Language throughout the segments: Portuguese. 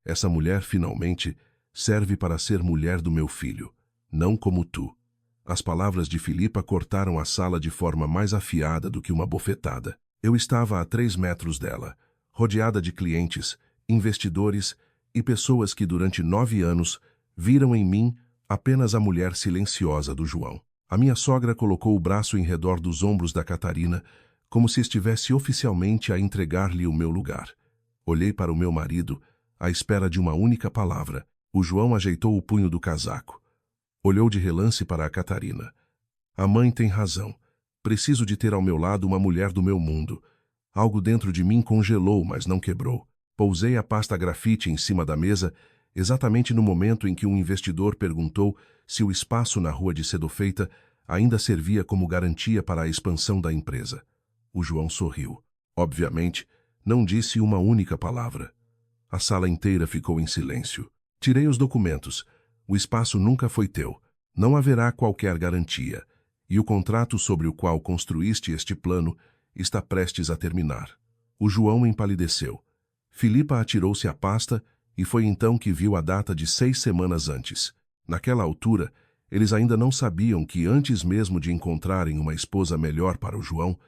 Essa mulher, finalmente, serve para ser mulher do meu filho, não como tu. As palavras de Filipa cortaram a sala de forma mais afiada do que uma bofetada. Eu estava a 3 metros dela, rodeada de clientes, investidores e pessoas que durante 9 anos viram em mim apenas a mulher silenciosa do João. A minha sogra colocou o braço em redor dos ombros da Catarina, como se estivesse oficialmente a entregar-lhe o meu lugar. Olhei para o meu marido, à espera de uma única palavra. O João ajeitou o punho do casaco. Olhou de relance para a Catarina. A mãe tem razão. Preciso de ter ao meu lado uma mulher do meu mundo. Algo dentro de mim congelou, mas não quebrou. Pousei a pasta grafite em cima da mesa, exatamente no momento em que um investidor perguntou se o espaço na rua de Sedofeita ainda servia como garantia para a expansão da empresa. O João sorriu. Obviamente, não disse uma única palavra. A sala inteira ficou em silêncio. Tirei os documentos. O espaço nunca foi teu. Não haverá qualquer garantia. E o contrato sobre o qual construíste este plano está prestes a terminar. O João empalideceu. Filipa atirou-se à pasta e foi então que viu a data de 6 semanas antes. Naquela altura, eles ainda não sabiam que antes mesmo de encontrarem uma esposa melhor para o João,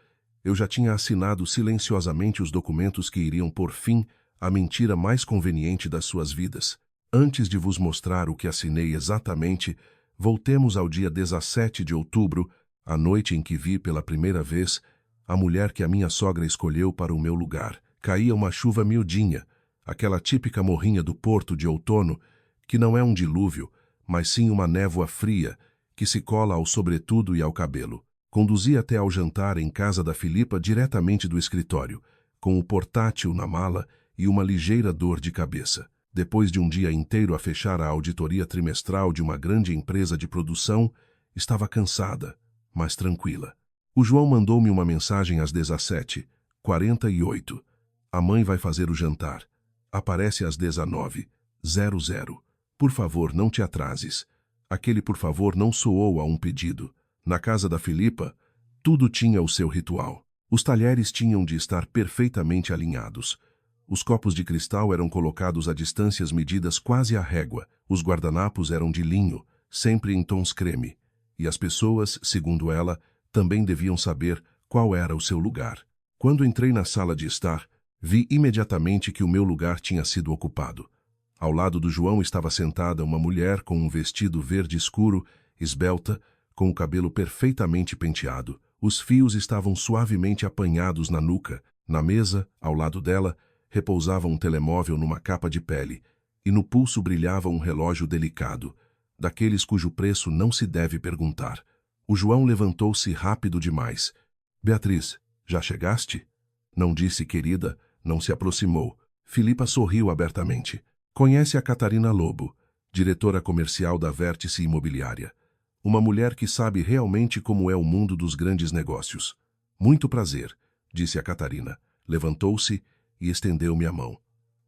eu já tinha assinado silenciosamente os documentos que iriam pôr fim à mentira mais conveniente das suas vidas. Antes de vos mostrar o que assinei exatamente, voltemos ao dia 17 de outubro, a noite em que vi pela primeira vez a mulher que a minha sogra escolheu para o meu lugar. Caía uma chuva miudinha, aquela típica morrinha do porto de outono, que não é um dilúvio, mas sim uma névoa fria, que se cola ao sobretudo e ao cabelo. Conduzi até ao jantar em casa da Filipa diretamente do escritório, com o portátil na mala e uma ligeira dor de cabeça. Depois de um dia inteiro a fechar a auditoria trimestral de uma grande empresa de produção, estava cansada, mas tranquila. O João mandou-me uma mensagem às 17h48. A mãe vai fazer o jantar. Aparece às 19h00. Por favor, não te atrases. Aquele por favor não soou a um pedido. Na casa da Filipa, tudo tinha o seu ritual. Os talheres tinham de estar perfeitamente alinhados. Os copos de cristal eram colocados a distâncias medidas quase à régua. Os guardanapos eram de linho, sempre em tons creme. E as pessoas, segundo ela, também deviam saber qual era o seu lugar. Quando entrei na sala de estar, vi imediatamente que o meu lugar tinha sido ocupado. Ao lado do João estava sentada uma mulher com um vestido verde escuro, esbelta, com o cabelo perfeitamente penteado. Os fios estavam suavemente apanhados na nuca. Na mesa, ao lado dela, repousava um telemóvel numa capa de pele, e no pulso brilhava um relógio delicado, daqueles cujo preço não se deve perguntar. O João levantou-se rápido demais. Beatriz, já chegaste? Não disse querida, não se aproximou. Filipa sorriu abertamente. Conhece a Catarina Lobo, diretora comercial da Vértice Imobiliária. Uma mulher que sabe realmente como é o mundo dos grandes negócios. Muito prazer, disse a Catarina. Levantou-se e estendeu-me a mão.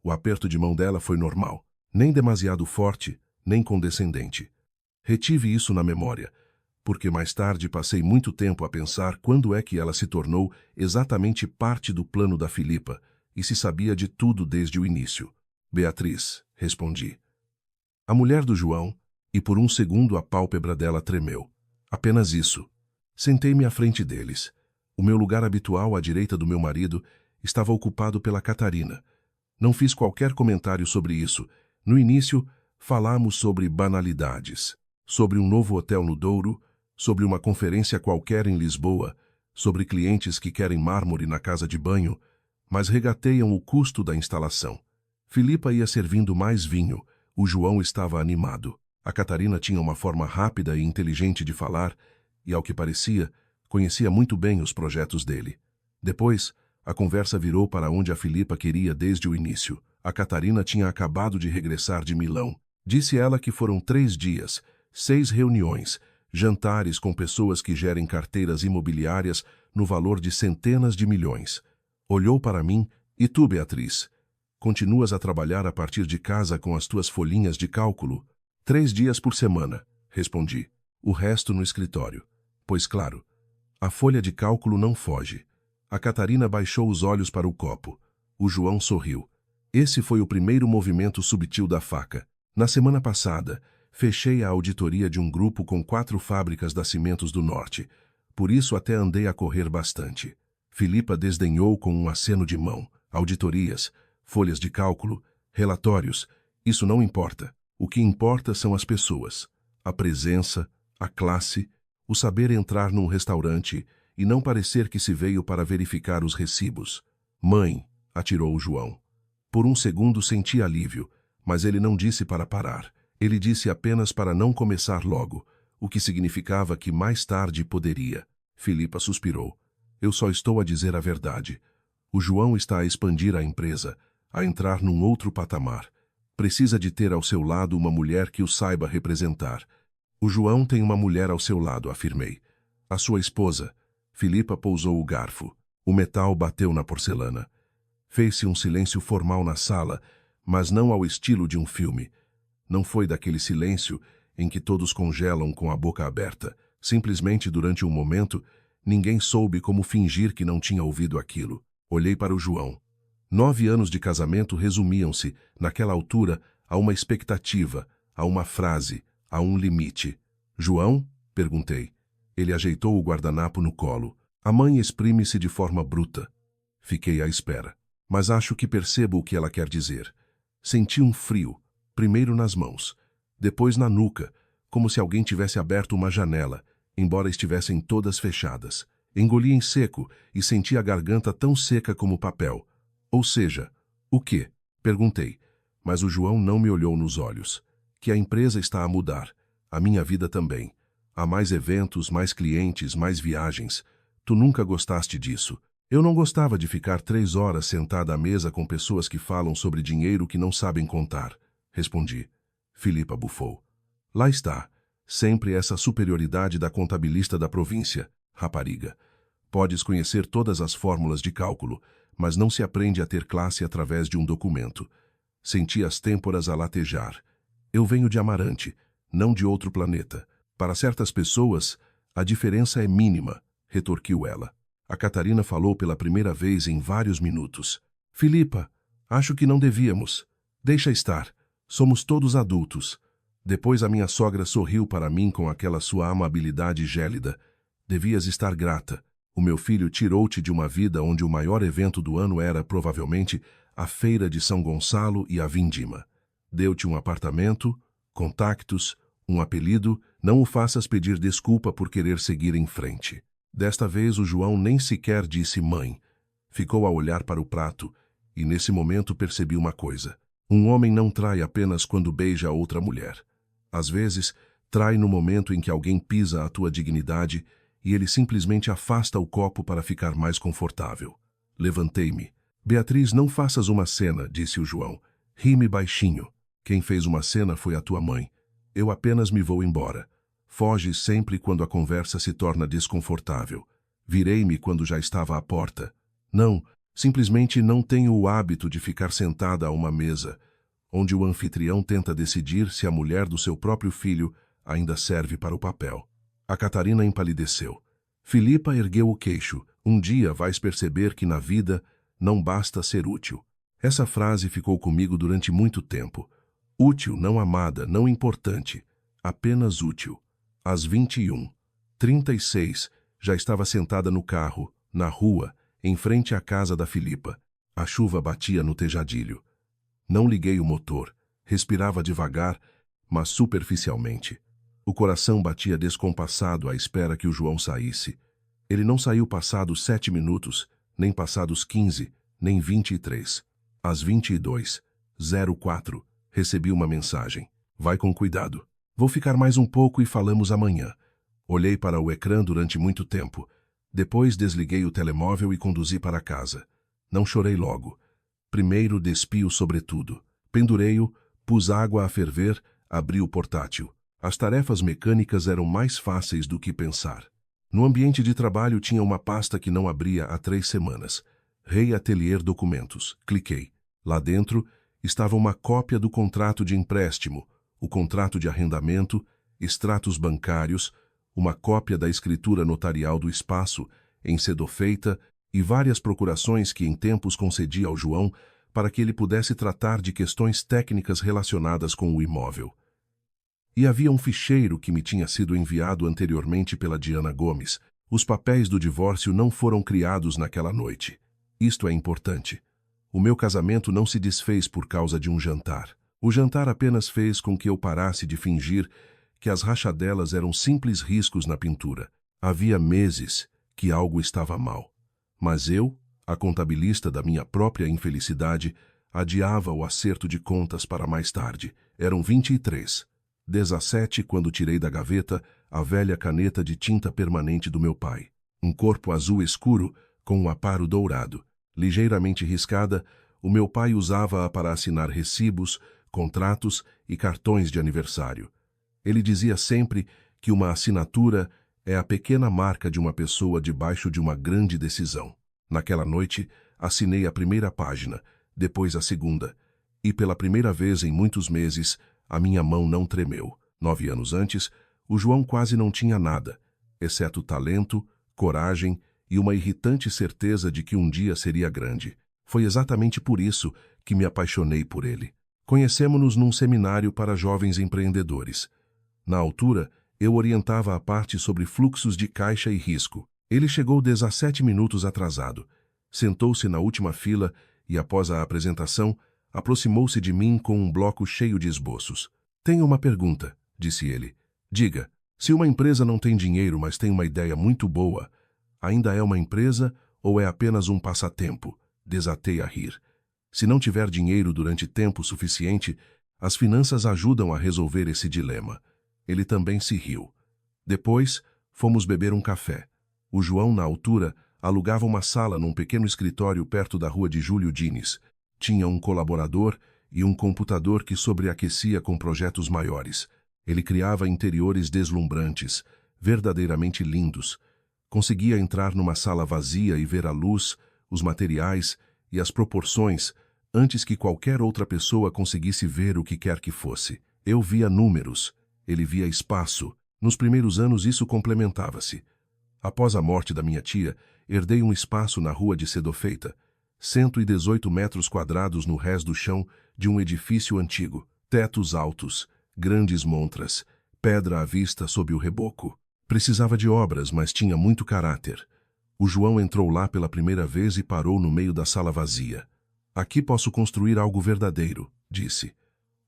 O aperto de mão dela foi normal, nem demasiado forte, nem condescendente. Retive isso na memória, porque mais tarde passei muito tempo a pensar quando é que ela se tornou exatamente parte do plano da Filipa e se sabia de tudo desde o início. Beatriz, respondi. A mulher do João, e por um segundo a pálpebra dela tremeu. Apenas isso. Sentei-me à frente deles. O meu lugar habitual à direita do meu marido estava ocupado pela Catarina. Não fiz qualquer comentário sobre isso. No início, falámos sobre banalidades, sobre um novo hotel no Douro, sobre uma conferência qualquer em Lisboa, sobre clientes que querem mármore na casa de banho, mas regateiam o custo da instalação. Filipa ia servindo mais vinho. O João estava animado. A Catarina tinha uma forma rápida e inteligente de falar e, ao que parecia, conhecia muito bem os projetos dele. Depois, a conversa virou para onde a Filipa queria desde o início. A Catarina tinha acabado de regressar de Milão. Disse ela que foram 3 dias, 6 reuniões, jantares com pessoas que gerem carteiras imobiliárias no valor de centenas de milhões. Olhou para mim. E tu, Beatriz? Continuas a trabalhar a partir de casa com as tuas folhinhas de cálculo? 3 dias por semana, respondi. O resto no escritório. Pois claro, a folha de cálculo não foge. A Catarina baixou os olhos para o copo. O João sorriu. Esse foi o primeiro movimento subtil da faca. Na semana passada, fechei a auditoria de um grupo com 4 fábricas da Cimentos do Norte. Por isso até andei a correr bastante. Filipa desdenhou com um aceno de mão. Auditorias, folhas de cálculo, relatórios, isso não importa. O que importa são as pessoas. A presença, a classe, o saber entrar num restaurante e não parecer que se veio para verificar os recibos. Mãe, atirou o João. Por um segundo senti alívio, mas ele não disse para parar. Ele disse apenas para não começar logo, o que significava que mais tarde poderia. Filipa suspirou. Eu só estou a dizer a verdade. O João está a expandir a empresa, a entrar num outro patamar. Precisa de ter ao seu lado uma mulher que o saiba representar. O João tem uma mulher ao seu lado, afirmei. A sua esposa. Filipa pousou o garfo. O metal bateu na porcelana. Fez-se um silêncio formal na sala, mas não ao estilo de um filme. Não foi daquele silêncio em que todos congelam com a boca aberta. Simplesmente, durante um momento, ninguém soube como fingir que não tinha ouvido aquilo. Olhei para o João. 9 anos de casamento resumiam-se, naquela altura, a uma expectativa, a uma frase, a um limite. João? Perguntei. Ele ajeitou o guardanapo no colo. A mãe exprime-se de forma bruta. Fiquei à espera. Mas acho que percebo o que ela quer dizer. Senti um frio, primeiro nas mãos, depois na nuca, como se alguém tivesse aberto uma janela, embora estivessem todas fechadas. Engoli em seco e senti a garganta tão seca como papel. Ou seja, o quê? Perguntei, mas o João não me olhou nos olhos. Que a empresa está a mudar, a minha vida também. Há mais eventos, mais clientes, mais viagens. Tu nunca gostaste disso. Eu não gostava de ficar 3 horas sentada à mesa com pessoas que falam sobre dinheiro que não sabem contar. Respondi. Filipa bufou. Lá está. Sempre essa superioridade da contabilista da província, rapariga. Podes conhecer todas as fórmulas de cálculo, mas não se aprende a ter classe através de um documento. Senti as têmporas a latejar. Eu venho de Amarante, não de outro planeta. Para certas pessoas, a diferença é mínima, retorquiu ela. A Catarina falou pela primeira vez em vários minutos. Filipa, acho que não devíamos. Deixa estar. Somos todos adultos. Depois a minha sogra sorriu para mim com aquela sua amabilidade gélida. Devias estar grata. O meu filho tirou-te de uma vida onde o maior evento do ano era, provavelmente, a feira de São Gonçalo e a vindima. Deu-te um apartamento, contactos, um apelido, não o faças pedir desculpa por querer seguir em frente. Desta vez o João nem sequer disse mãe. Ficou a olhar para o prato, e nesse momento percebi uma coisa. Um homem não trai apenas quando beija outra mulher. Às vezes, trai no momento em que alguém pisa a tua dignidade e ele simplesmente afasta o copo para ficar mais confortável. Levantei-me. Beatriz, não faças uma cena, disse o João. Ri-me baixinho. Quem fez uma cena foi a tua mãe. Eu apenas me vou embora. Foge sempre quando a conversa se torna desconfortável. Virei-me quando já estava à porta. Não, simplesmente não tenho o hábito de ficar sentada a uma mesa, onde o anfitrião tenta decidir se a mulher do seu próprio filho ainda serve para o papel. A Catarina empalideceu. Filipa ergueu o queixo. Um dia vais perceber que na vida não basta ser útil. Essa frase ficou comigo durante muito tempo. Útil, não amada, não importante. Apenas útil. Às 21h36, já estava sentada no carro, na rua, em frente à casa da Filipa. A chuva batia no tejadilho. Não liguei o motor. Respirava devagar, mas superficialmente. O coração batia descompassado à espera que o João saísse. Ele não saiu passados 7 minutos, nem passados 15, nem 23. Às 22h04, recebi uma mensagem. Vai com cuidado. Vou ficar mais um pouco e falamos amanhã. Olhei para o ecrã durante muito tempo. Depois desliguei o telemóvel e conduzi para casa. Não chorei logo. Primeiro despi o sobretudo. Pendurei-o, pus água a ferver, abri o portátil. As tarefas mecânicas eram mais fáceis do que pensar. No ambiente de trabalho tinha uma pasta que não abria há 3 semanas. Rei Atelier Documentos. Cliquei. Lá dentro estava uma cópia do contrato de empréstimo, o contrato de arrendamento, extratos bancários, uma cópia da escritura notarial do espaço, em sedofeita, e várias procurações que em tempos concedi ao João para que ele pudesse tratar de questões técnicas relacionadas com o imóvel. E havia um ficheiro que me tinha sido enviado anteriormente pela Diana Gomes. Os papéis do divórcio não foram criados naquela noite. Isto é importante. O meu casamento não se desfez por causa de um jantar. O jantar apenas fez com que eu parasse de fingir que as rachadelas eram simples riscos na pintura. Havia meses que algo estava mal. Mas eu, a contabilista da minha própria infelicidade, adiava o acerto de contas para mais tarde. Eram 23. 17 quando tirei da gaveta a velha caneta de tinta permanente do meu pai. Um corpo azul escuro com um aparo dourado. Ligeiramente riscada, o meu pai usava-a para assinar recibos, contratos e cartões de aniversário. Ele dizia sempre que uma assinatura é a pequena marca de uma pessoa debaixo de uma grande decisão. Naquela noite, assinei a primeira página, depois a segunda, e pela primeira vez em muitos meses, a minha mão não tremeu. 9 anos antes, o João quase não tinha nada, exceto talento, coragem e uma irritante certeza de que um dia seria grande. Foi exatamente por isso que me apaixonei por ele. Conhecemo-nos num seminário para jovens empreendedores. Na altura, eu orientava a parte sobre fluxos de caixa e risco. Ele chegou 17 minutos atrasado. Sentou-se na última fila e, após a apresentação, aproximou-se de mim com um bloco cheio de esboços. Tenho uma pergunta, disse ele. Diga, se uma empresa não tem dinheiro, mas tem uma ideia muito boa, ainda é uma empresa ou é apenas um passatempo? Desatei a rir. Se não tiver dinheiro durante tempo suficiente, as finanças ajudam a resolver esse dilema. Ele também se riu. Depois, fomos beber um café. O João, na altura, alugava uma sala num pequeno escritório perto da rua de Júlio Diniz. Tinha um colaborador e um computador que sobreaquecia com projetos maiores. Ele criava interiores deslumbrantes, verdadeiramente lindos. Conseguia entrar numa sala vazia e ver a luz, os materiais e as proporções antes que qualquer outra pessoa conseguisse ver o que quer que fosse. Eu via números, ele via espaço. Nos primeiros anos isso complementava-se. Após a morte da minha tia, herdei um espaço na rua de Sedofeita, 118 metros quadrados no rés do chão de um edifício antigo, tetos altos, grandes montras, pedra à vista sob o reboco. Precisava de obras, mas tinha muito caráter. O João entrou lá pela primeira vez e parou no meio da sala vazia. Aqui posso construir algo verdadeiro, disse.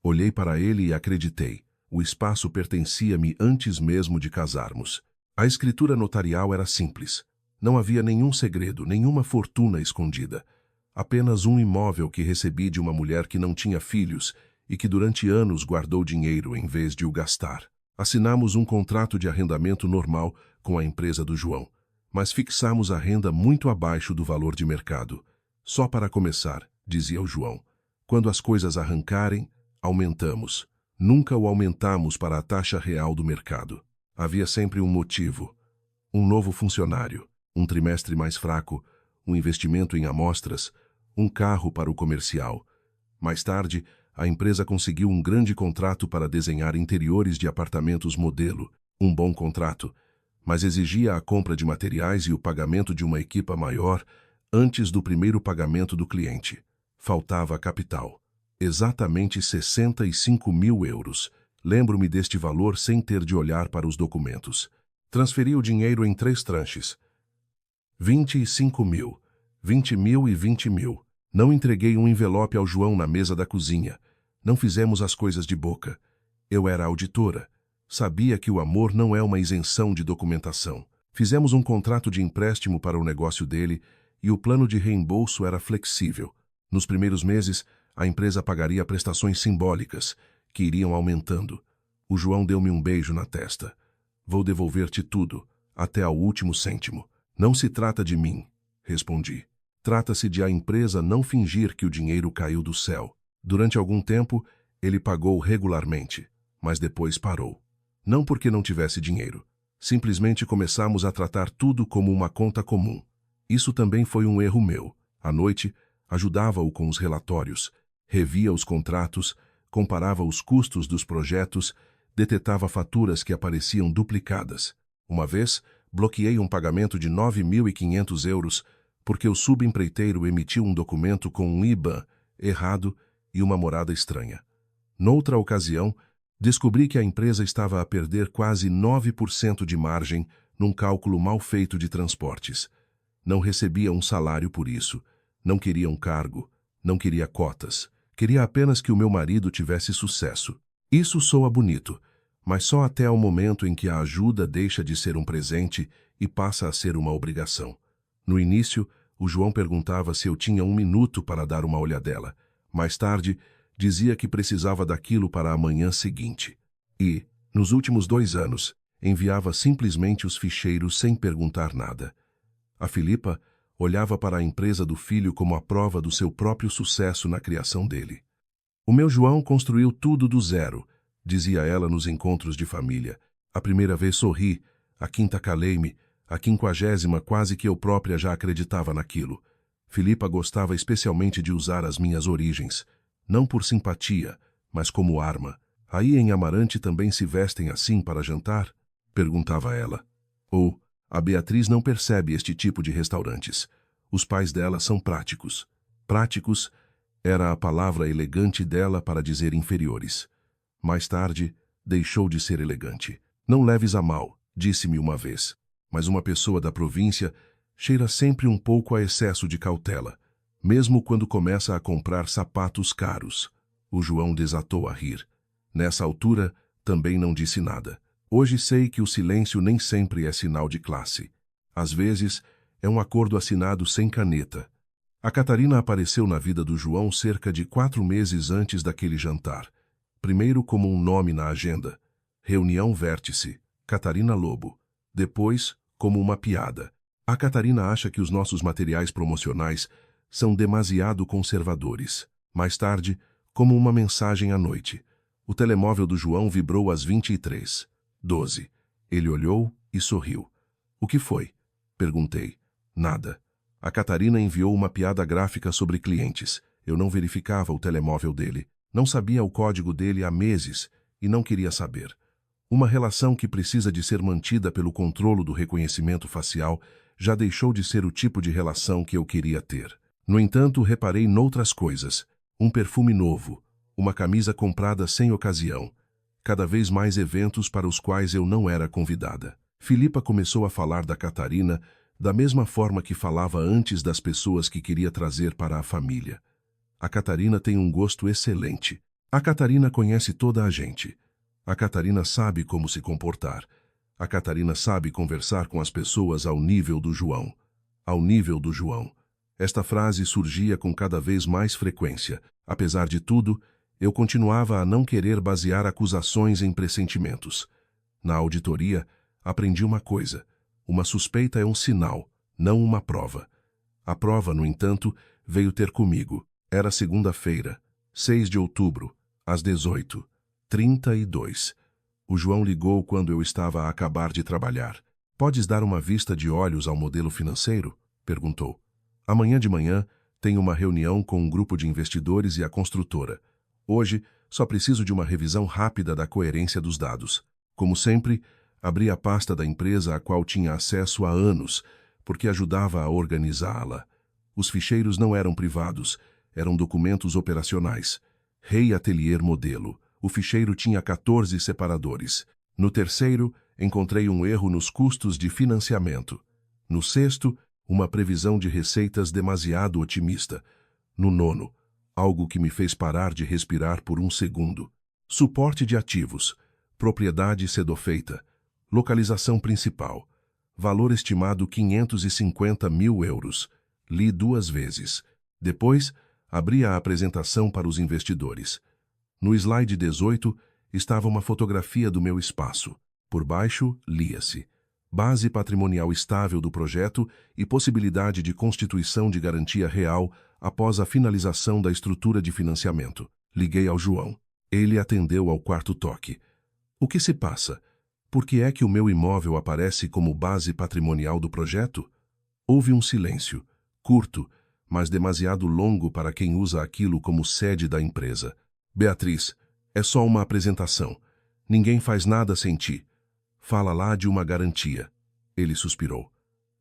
Olhei para ele e acreditei. O espaço pertencia-me antes mesmo de casarmos. A escritura notarial era simples. Não havia nenhum segredo, nenhuma fortuna escondida. Apenas um imóvel que recebi de uma mulher que não tinha filhos e que durante anos guardou dinheiro em vez de o gastar. Assinamos um contrato de arrendamento normal com a empresa do João, mas fixamos a renda muito abaixo do valor de mercado. Só para começar, dizia o João. Quando as coisas arrancarem, aumentamos. Nunca o aumentamos para a taxa real do mercado. Havia sempre um motivo. Um novo funcionário, um trimestre mais fraco, um investimento em amostras, um carro para o comercial. Mais tarde, a empresa conseguiu um grande contrato para desenhar interiores de apartamentos modelo. Um bom contrato, mas exigia a compra de materiais e o pagamento de uma equipa maior antes do primeiro pagamento do cliente. Faltava capital. Exatamente 65 mil euros. Lembro-me deste valor sem ter de olhar para os documentos. Transferi o dinheiro em 3 tranches. 25 mil, 20 mil e 20 mil. Não entreguei um envelope ao João na mesa da cozinha. Não fizemos as coisas de boca. Eu era auditora. Sabia que o amor não é uma isenção de documentação. Fizemos um contrato de empréstimo para o negócio dele e o plano de reembolso era flexível. Nos primeiros meses, a empresa pagaria prestações simbólicas, que iriam aumentando. O João deu-me um beijo na testa. Vou devolver-te tudo, até ao último cêntimo. Não se trata de mim, respondi. Trata-se de a empresa não fingir que o dinheiro caiu do céu. Durante algum tempo, ele pagou regularmente, mas depois parou. Não porque não tivesse dinheiro. Simplesmente começamos a tratar tudo como uma conta comum. Isso também foi um erro meu. À noite, ajudava-o com os relatórios, revia os contratos, comparava os custos dos projetos, detetava faturas que apareciam duplicadas. Uma vez, bloqueei um pagamento de 9.500 euros porque o subempreiteiro emitiu um documento com um IBAN errado e uma morada estranha. Noutra ocasião, descobri que a empresa estava a perder quase 9% de margem num cálculo mal feito de transportes. Não recebia um salário por isso, não queria um cargo, não queria cotas, queria apenas que o meu marido tivesse sucesso. Isso soa bonito, mas só até o momento em que a ajuda deixa de ser um presente e passa a ser uma obrigação. No início, o João perguntava se eu tinha 1 minuto para dar uma olhadela. Mais tarde, dizia que precisava daquilo para a manhã seguinte. E, nos últimos 2 anos, enviava simplesmente os ficheiros sem perguntar nada. A Filipa olhava para a empresa do filho como a prova do seu próprio sucesso na criação dele. O meu João construiu tudo do zero, dizia ela nos encontros de família. A primeira vez sorri, a quinta calei-me, a 50ª quase que eu própria já acreditava naquilo. Filipa gostava especialmente de usar as minhas origens, não por simpatia, mas como arma. Aí em Amarante também se vestem assim para jantar? Perguntava ela. Ou, a Beatriz não percebe este tipo de restaurantes. Os pais dela são práticos. Práticos era a palavra elegante dela para dizer inferiores. Mais tarde, deixou de ser elegante. Não leves a mal, disse-me uma vez, mas uma pessoa da província cheira sempre um pouco a excesso de cautela, mesmo quando começa a comprar sapatos caros. O João desatou a rir. Nessa altura, também não disse nada. Hoje sei que o silêncio nem sempre é sinal de classe. Às vezes, é um acordo assinado sem caneta. A Catarina apareceu na vida do João cerca de 4 meses antes daquele jantar. Primeiro como um nome na agenda. Reunião Vértice, Catarina Lobo. Depois, como uma piada. A Catarina acha que os nossos materiais promocionais são demasiado conservadores. Mais tarde, como uma mensagem à noite. O telemóvel do João vibrou às 23h12. Ele olhou e sorriu. O que foi? Perguntei. Nada. A Catarina enviou uma piada gráfica sobre clientes. Eu não verificava o telemóvel dele. Não sabia o código dele há meses e não queria saber. Uma relação que precisa de ser mantida pelo controle do reconhecimento facial já deixou de ser o tipo de relação que eu queria ter. No entanto, reparei noutras coisas. Um perfume novo, uma camisa comprada sem ocasião, cada vez mais eventos para os quais eu não era convidada. Filipa começou a falar da Catarina da mesma forma que falava antes das pessoas que queria trazer para a família. A Catarina tem um gosto excelente. A Catarina conhece toda a gente. A Catarina sabe como se comportar. A Catarina sabe conversar com as pessoas ao nível do João. Ao nível do João. Esta frase surgia com cada vez mais frequência. Apesar de tudo, eu continuava a não querer basear acusações em pressentimentos. Na auditoria, aprendi uma coisa. Uma suspeita é um sinal, não uma prova. A prova, no entanto, veio ter comigo. Era segunda-feira, 6 de outubro, às 18h32. O João ligou quando eu estava a acabar de trabalhar. Podes dar uma vista de olhos ao modelo financeiro? Perguntou. Amanhã de manhã, tenho uma reunião com um grupo de investidores e a construtora. Hoje, só preciso de uma revisão rápida da coerência dos dados. Como sempre, abri a pasta da empresa a qual tinha acesso há anos, porque ajudava a organizá-la. Os ficheiros não eram privados, eram documentos operacionais. Rei Atelier Modelo. O ficheiro tinha 14 separadores. No terceiro, encontrei um erro nos custos de financiamento. No sexto, uma previsão de receitas demasiado otimista. No nono, algo que me fez parar de respirar por um segundo. Suporte de ativos. Propriedade sedofeita. Localização principal. Valor estimado 550 mil euros. Li 2 vezes. Depois, abri a apresentação para os investidores. No slide 18 estava uma fotografia do meu espaço. Por baixo, lia-se: base patrimonial estável do projeto e possibilidade de constituição de garantia real após a finalização da estrutura de financiamento. Liguei ao João. Ele atendeu ao quarto toque. O que se passa? Por que é que o meu imóvel aparece como base patrimonial do projeto? Houve um silêncio, curto, mas demasiado longo para quem usa aquilo como sede da empresa. Beatriz, é só uma apresentação. Ninguém faz nada sem ti. Fala lá de uma garantia. Ele suspirou.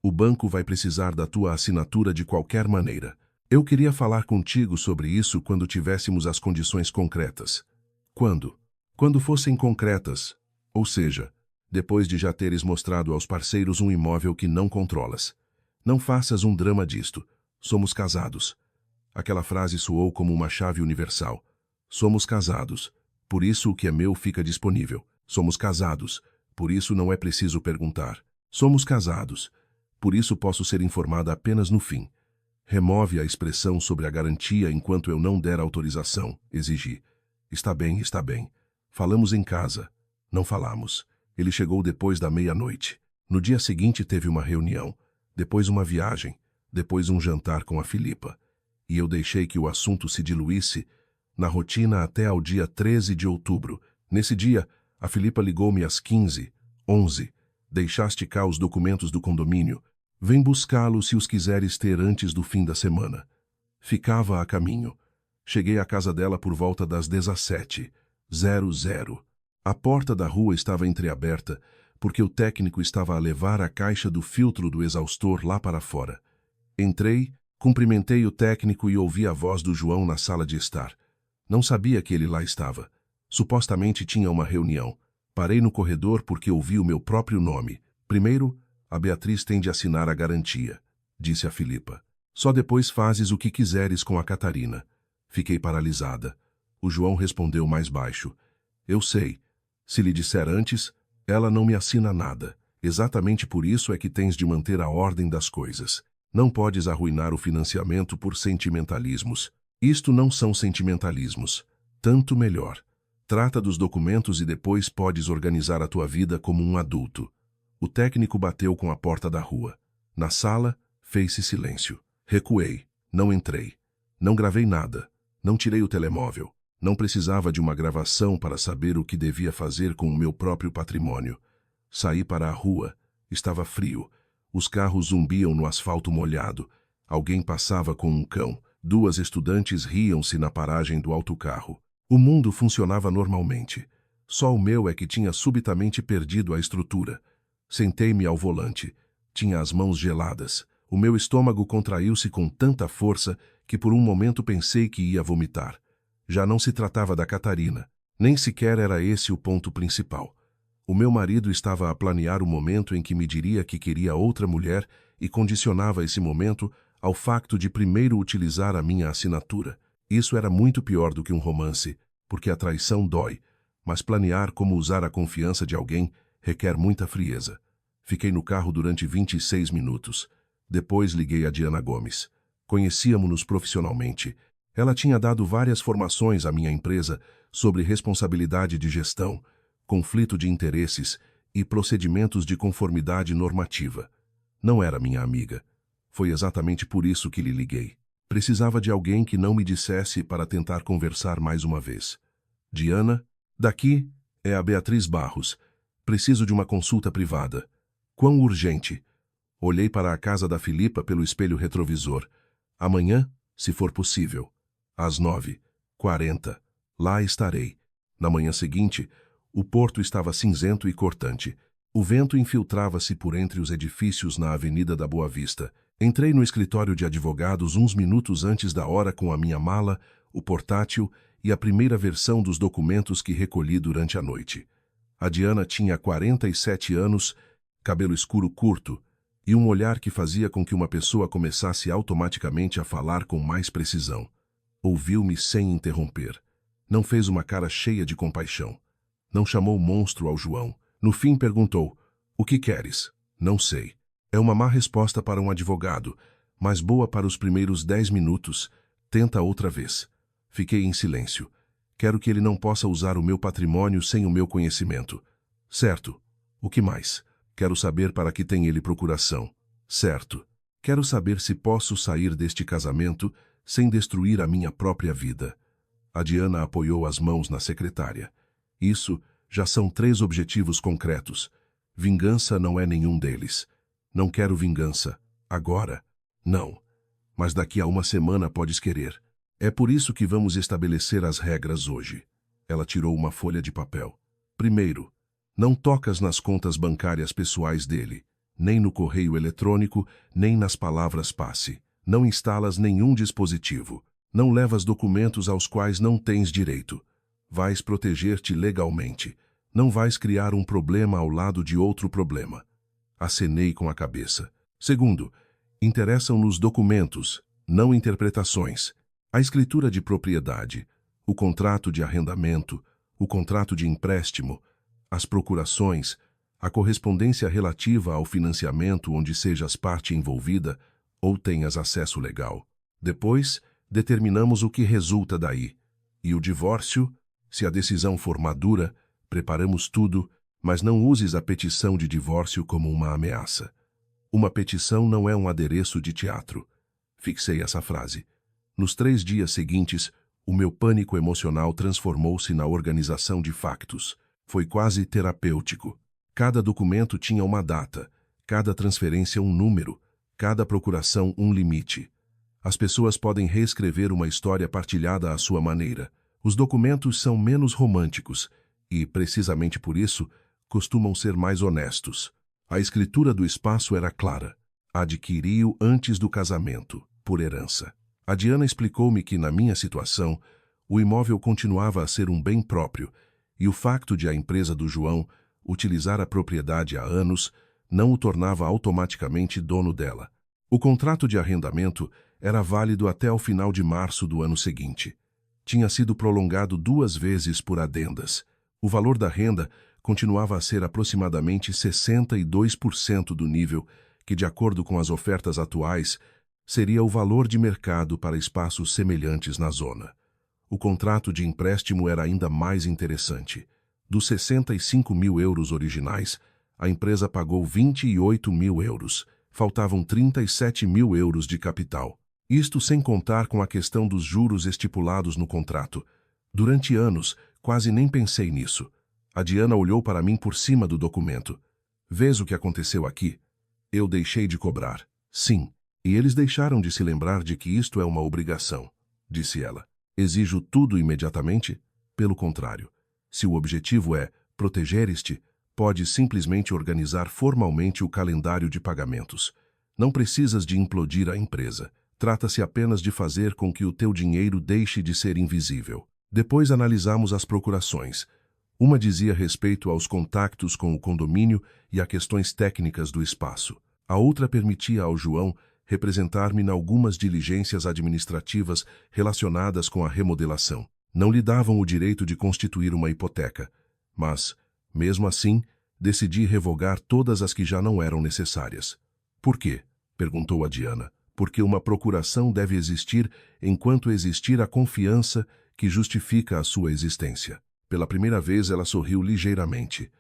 O banco vai precisar da tua assinatura de qualquer maneira. Eu queria falar contigo sobre isso quando tivéssemos as condições concretas. Quando? Quando fossem concretas, ou seja, depois de já teres mostrado aos parceiros um imóvel que não controlas. Não faças um drama disto. Somos casados. Aquela frase soou como uma chave universal. Somos casados. Por isso o que é meu fica disponível. Somos casados. Por isso não é preciso perguntar. Somos casados. Por isso posso ser informada apenas no fim. Remove a expressão sobre a garantia enquanto eu não der autorização, exigi. Está bem, está bem. Falamos em casa. Não falamos. Ele chegou depois da meia-noite. No dia seguinte teve uma reunião, depois uma viagem, depois um jantar com a Filipa. E eu deixei que o assunto se diluísse na rotina até ao dia 13 de outubro. Nesse dia, a Filipa ligou-me às 15h11. Deixaste cá os documentos do condomínio. Vem buscá-los se os quiseres ter antes do fim da semana. Ficava a caminho. Cheguei à casa dela por volta das 17h00. A porta da rua estava entreaberta, porque o técnico estava a levar a caixa do filtro do exaustor lá para fora. Entrei, cumprimentei o técnico e ouvi a voz do João na sala de estar. Não sabia que ele lá estava. Supostamente tinha uma reunião. Parei no corredor porque ouvi o meu próprio nome. Primeiro, a Beatriz tem de assinar a garantia, disse a Filipa. Só depois fazes o que quiseres com a Catarina. Fiquei paralisada. O João respondeu mais baixo. Eu sei. Se lhe disser antes, ela não me assina nada. Exatamente por isso é que tens de manter a ordem das coisas. Não podes arruinar o financiamento por sentimentalismos. Isto não são sentimentalismos. Tanto melhor. Trata dos documentos e depois podes organizar a tua vida como um adulto. O técnico bateu com a porta da rua. Na sala, fez-se silêncio. Recuei. Não entrei. Não gravei nada. Não tirei o telemóvel. Não precisava de uma gravação para saber o que devia fazer com o meu próprio patrimônio. Saí para a rua. Estava frio. Os carros zumbiam no asfalto molhado. Alguém passava com um cão. 2 estudantes riam-se na paragem do autocarro. O mundo funcionava normalmente. Só o meu é que tinha subitamente perdido a estrutura. Sentei-me ao volante. Tinha as mãos geladas. O meu estômago contraiu-se com tanta força que por um momento pensei que ia vomitar. Já não se tratava da Catarina. Nem sequer era esse o ponto principal. O meu marido estava a planear o momento em que me diria que queria outra mulher e condicionava esse momento ao facto de primeiro utilizar a minha assinatura. Isso era muito pior do que um romance, porque a traição dói, mas planear como usar a confiança de alguém requer muita frieza. Fiquei no carro durante 26 minutos. Depois liguei a Diana Gomes. Conhecíamos-nos profissionalmente. Ela tinha dado várias formações à minha empresa sobre responsabilidade de gestão, conflito de interesses e procedimentos de conformidade normativa. Não era minha amiga. Foi exatamente por isso que lhe liguei. Precisava de alguém que não me dissesse para tentar conversar mais uma vez. Diana, daqui é a Beatriz Barros. Preciso de uma consulta privada. Quão urgente? Olhei para a casa da Filipa pelo espelho retrovisor. Amanhã, se for possível. Às 9h40. Lá estarei. Na manhã seguinte, o porto estava cinzento e cortante. O vento infiltrava-se por entre os edifícios na Avenida da Boa Vista. Entrei no escritório de advogados uns minutos antes da hora com a minha mala, o portátil e a primeira versão dos documentos que recolhi durante a noite. A Diana tinha 47 anos, cabelo escuro curto e um olhar que fazia com que uma pessoa começasse automaticamente a falar com mais precisão. Ouviu-me sem interromper. Não fez uma cara cheia de compaixão. Não chamou monstro ao João. No fim perguntou, o que queres? Não sei. É uma má resposta para um advogado, mas boa para os primeiros 10 minutos. Tenta outra vez. Fiquei em silêncio. Quero que ele não possa usar o meu patrimônio sem o meu conhecimento. Certo. O que mais? Quero saber para que tem ele procuração. Certo. Quero saber se posso sair deste casamento sem destruir a minha própria vida. A Diana apoiou as mãos na secretária. Isso já são 3 objetivos concretos. Vingança não é nenhum deles. Não quero vingança. Agora? Não. Mas daqui a uma semana podes querer. É por isso que vamos estabelecer as regras hoje. Ela tirou uma folha de papel. Primeiro, não tocas nas contas bancárias pessoais dele, nem no correio eletrônico, nem nas palavras passe. Não instalas nenhum dispositivo. Não levas documentos aos quais não tens direito. Vais proteger-te legalmente. Não vais criar um problema ao lado de outro problema. Acenei com a cabeça. Segundo, interessam-nos documentos, não interpretações. A escritura de propriedade, o contrato de arrendamento, o contrato de empréstimo, as procurações, a correspondência relativa ao financiamento onde sejas parte envolvida ou tenhas acesso legal. Depois, determinamos o que resulta daí. E o divórcio, se a decisão for madura, preparamos tudo, mas não uses a petição de divórcio como uma ameaça. Uma petição não é um adereço de teatro. Fixei essa frase. Nos 3 dias seguintes, o meu pânico emocional transformou-se na organização de factos. Foi quase terapêutico. Cada documento tinha uma data, cada transferência um número, cada procuração um limite. As pessoas podem reescrever uma história partilhada à sua maneira. Os documentos são menos românticos e, precisamente por isso, costumam ser mais honestos. A escritura do espaço era clara. Adquiri-o antes do casamento, por herança. A Diana explicou-me que, na minha situação, o imóvel continuava a ser um bem próprio e o facto de a empresa do João utilizar a propriedade há anos não o tornava automaticamente dono dela. O contrato de arrendamento era válido até ao final de março do ano seguinte. Tinha sido prolongado 2 vezes por adendas. O valor da renda continuava a ser aproximadamente 62% do nível que, de acordo com as ofertas atuais, seria o valor de mercado para espaços semelhantes na zona. O contrato de empréstimo era ainda mais interessante. Dos 65 mil euros originais, a empresa pagou 28 mil euros. Faltavam 37 mil euros de capital. Isto sem contar com a questão dos juros estipulados no contrato. Durante anos, quase nem pensei nisso. A Diana olhou para mim por cima do documento. Vês o que aconteceu aqui? Eu deixei de cobrar. Sim. E eles deixaram de se lembrar de que isto é uma obrigação, disse ela. Exijo tudo imediatamente? Pelo contrário. Se o objetivo é proteger-te, pode simplesmente organizar formalmente o calendário de pagamentos. Não precisas de implodir a empresa. Trata-se apenas de fazer com que o teu dinheiro deixe de ser invisível. Depois analisamos as procurações. Uma dizia respeito aos contactos com o condomínio e a questões técnicas do espaço. A outra permitia ao João representar-me em algumas diligências administrativas relacionadas com a remodelação. Não lhe davam o direito de constituir uma hipoteca, mas, mesmo assim, decidi revogar todas as que já não eram necessárias. Por quê? Perguntou a Diana. Porque uma procuração deve existir enquanto existir a confiança que justifica a sua existência. Pela primeira vez ela sorriu ligeiramente.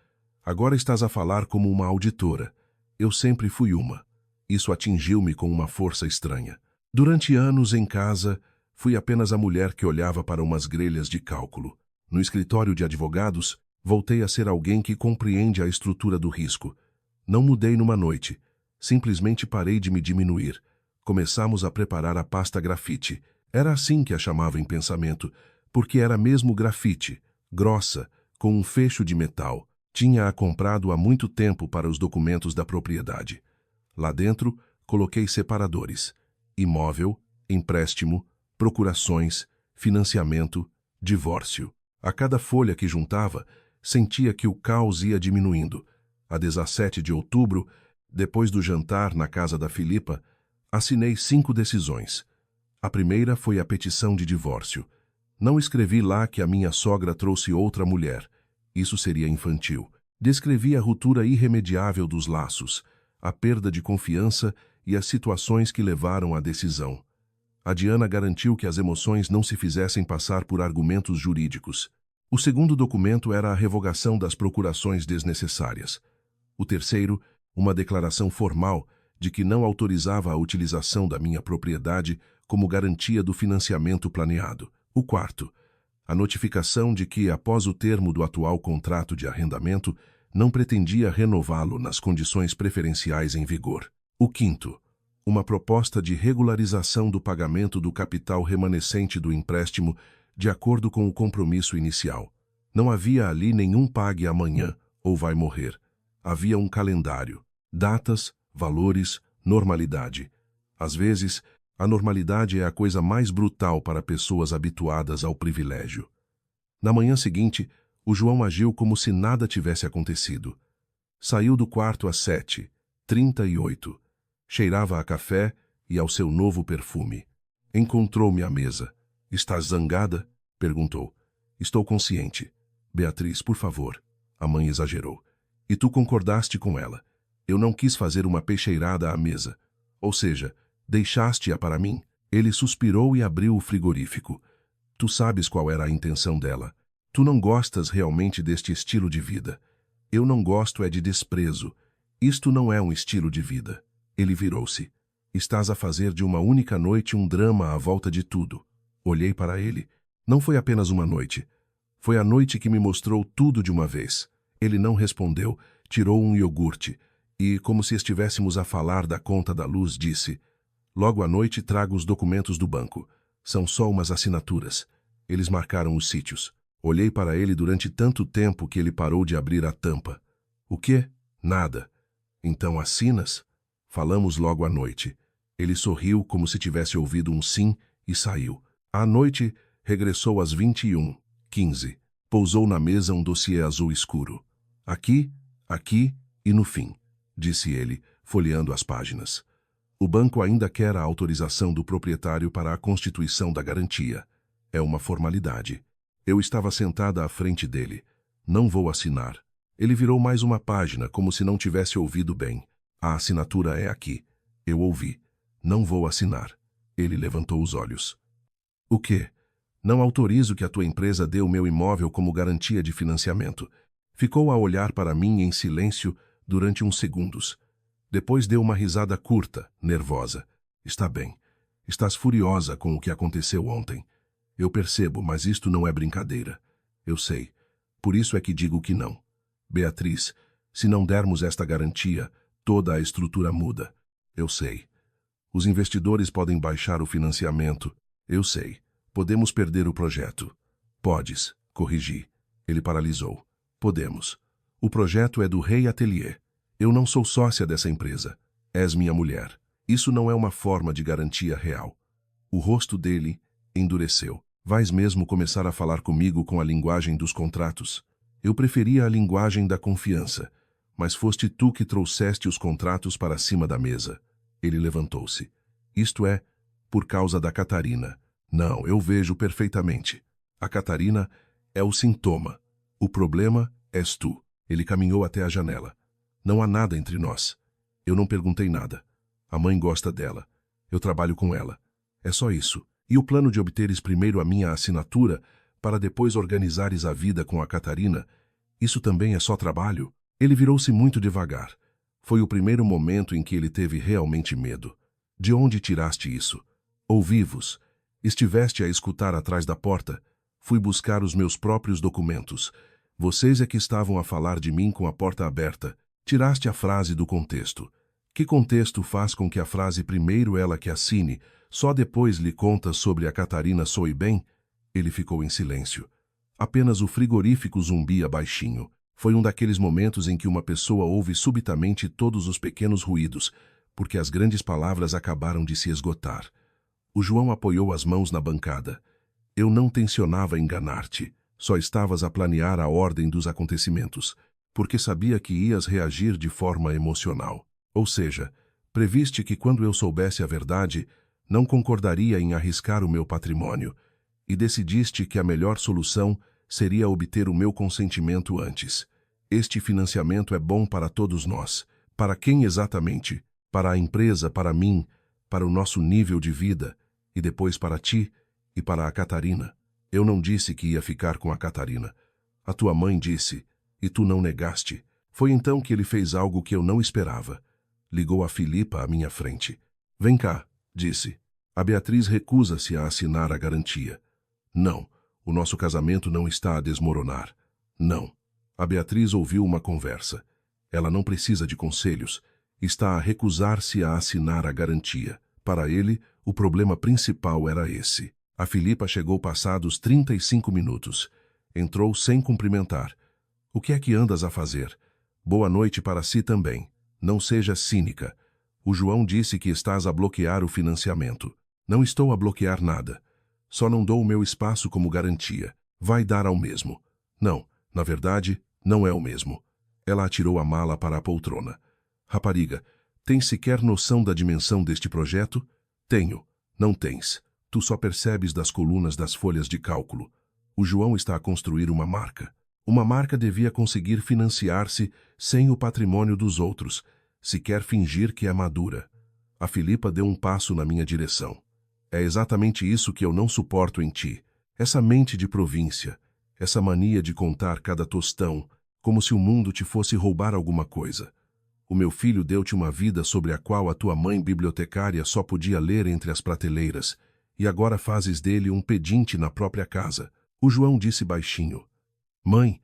Agora estás a falar como uma auditora. Eu sempre fui uma. Isso atingiu-me com uma força estranha. Durante anos em casa, fui apenas a mulher que olhava para umas grelhas de cálculo. No escritório de advogados, voltei a ser alguém que compreende a estrutura do risco. Não mudei numa noite. Simplesmente parei de me diminuir. Começamos a preparar a pasta grafite. Era assim que a chamava em pensamento, porque era mesmo grafite, grossa, com um fecho de metal. Tinha-a comprado há muito tempo para os documentos da propriedade. Lá dentro, coloquei separadores: imóvel, empréstimo, procurações, financiamento, divórcio. A cada folha que juntava, sentia que o caos ia diminuindo. A 17 de outubro, depois do jantar na casa da Filipa, assinei 5 decisões. A primeira foi a petição de divórcio. Não escrevi lá que a minha sogra trouxe outra mulher. Isso seria infantil. Descrevi a ruptura irremediável dos laços, a perda de confiança e as situações que levaram à decisão. A Diana garantiu que as emoções não se fizessem passar por argumentos jurídicos. O segundo documento era a revogação das procurações desnecessárias. O terceiro, uma declaração formal de que não autorizava a utilização da minha propriedade como garantia do financiamento planeado. O quarto, a notificação de que, após o termo do atual contrato de arrendamento, não pretendia renová-lo nas condições preferenciais em vigor. O quinto, uma proposta de regularização do pagamento do capital remanescente do empréstimo de acordo com o compromisso inicial. Não havia ali nenhum pague amanhã ou vai morrer. Havia um calendário, datas, valores, normalidade. Às vezes, A normalidade é a coisa mais brutal para pessoas habituadas ao privilégio. Na manhã seguinte, o João agiu como se nada tivesse acontecido. Saiu do quarto às 7h38. Cheirava a café e ao seu novo perfume. Encontrou-me à mesa. Estás zangada? Perguntou. Estou consciente. Beatriz, por favor. A mãe exagerou. E tu concordaste com ela. Eu não quis fazer uma peixeirada à mesa. Ou seja, deixaste-a para mim. Ele suspirou e abriu o frigorífico. Tu sabes qual era a intenção dela. Tu não gostas realmente deste estilo de vida. Eu não gosto é de desprezo. Isto não é um estilo de vida. Ele virou-se. Estás a fazer de uma única noite um drama à volta de tudo. Olhei para ele. Não foi apenas uma noite. Foi a noite que me mostrou tudo de uma vez. Ele não respondeu, tirou um iogurte e, como se estivéssemos a falar da conta da luz, disse: logo à noite trago os documentos do banco. São só umas assinaturas. Eles marcaram os sítios. Olhei para ele durante tanto tempo que ele parou de abrir a tampa. O quê? Nada. Então assinas? Falamos logo à noite. Ele sorriu como se tivesse ouvido um sim e saiu. À noite, regressou às 21h15. Pousou na mesa um dossiê azul escuro. Aqui, aqui e no fim, disse ele, folheando as páginas. O banco ainda quer a autorização do proprietário para a constituição da garantia. É uma formalidade. Eu estava sentada à frente dele. Não vou assinar. Ele virou mais uma página, como se não tivesse ouvido bem. A assinatura é aqui. Eu ouvi. Não vou assinar. Ele levantou os olhos. O quê? Não autorizo que a tua empresa dê o meu imóvel como garantia de financiamento. Ficou a olhar para mim em silêncio durante uns segundos. Depois deu uma risada curta, nervosa. Está bem. Estás furiosa com o que aconteceu ontem. Eu percebo, mas isto não é brincadeira. Eu sei. Por isso é que digo que não. Beatriz, se não dermos esta garantia, toda a estrutura muda. Eu sei. Os investidores podem baixar o financiamento. Eu sei. Podemos perder o projeto. Podes, corrigi. Ele paralisou. Podemos. O projeto é do Rei Atelier. Eu não sou sócia dessa empresa. És minha mulher. Isso não é uma forma de garantia real. O rosto dele endureceu. Vais mesmo começar a falar comigo com a linguagem dos contratos? Eu preferia a linguagem da confiança, mas foste tu que trouxeste os contratos para cima da mesa. Ele levantou-se. Isto é, por causa da Catarina. Não, eu vejo perfeitamente. A Catarina é o sintoma. O problema és tu. Ele caminhou até a janela. Não há nada entre nós. Eu não perguntei nada. A mãe gosta dela. Eu trabalho com ela. É só isso. E o plano de obteres primeiro a minha assinatura, para depois organizares a vida com a Catarina, isso também é só trabalho? Ele virou-se muito devagar. Foi o primeiro momento em que ele teve realmente medo. De onde tiraste isso? Ouvi-vos. Estiveste a escutar atrás da porta. Fui buscar os meus próprios documentos. Vocês é que estavam a falar de mim com a porta aberta. Tiraste a frase do contexto. Que contexto faz com que a frase primeiro ela que assine, só depois lhe conta sobre a Catarina soe bem? Ele ficou em silêncio. Apenas o frigorífico zumbia baixinho. Foi um daqueles momentos em que uma pessoa ouve subitamente todos os pequenos ruídos, porque as grandes palavras acabaram de se esgotar. O João apoiou as mãos na bancada. Eu não tencionava enganar-te. Só estavas a planear a ordem dos acontecimentos, porque sabia que ias reagir de forma emocional. Ou seja, previste que quando eu soubesse a verdade, não concordaria em arriscar o meu patrimônio, e decidiste que a melhor solução seria obter o meu consentimento antes. Este financiamento é bom para todos nós. Para quem exatamente? Para a empresa, para mim, para o nosso nível de vida, e depois para ti e para a Catarina. Eu não disse que ia ficar com a Catarina. A tua mãe disse, e tu não negaste. Foi então que ele fez algo que eu não esperava. Ligou a Filipa à minha frente. Vem cá, disse. A Beatriz recusa-se a assinar a garantia. Não, o nosso casamento não está a desmoronar. Não. A Beatriz ouviu uma conversa. Ela não precisa de conselhos. Está a recusar-se a assinar a garantia. Para ele, o problema principal era esse. A Filipa chegou passados 35 minutos. Entrou sem cumprimentar. O que é que andas a fazer? Boa noite para si também. Não seja cínica. O João disse que estás a bloquear o financiamento. Não estou a bloquear nada. Só não dou o meu espaço como garantia. Vai dar ao mesmo. Não, na verdade, não é o mesmo. Ela atirou a mala para a poltrona. Rapariga, tens sequer noção da dimensão deste projeto? Tenho. Não tens. Tu só percebes das colunas das folhas de cálculo. O João está a construir uma marca. Uma marca devia conseguir financiar-se sem o patrimônio dos outros, se quer fingir que é madura. A Filipa deu um passo na minha direção. É exatamente isso que eu não suporto em ti. Essa mente de província, essa mania de contar cada tostão, como se o mundo te fosse roubar alguma coisa. O meu filho deu-te uma vida sobre a qual a tua mãe bibliotecária só podia ler entre as prateleiras, e agora fazes dele um pedinte na própria casa. O João disse baixinho. Mãe,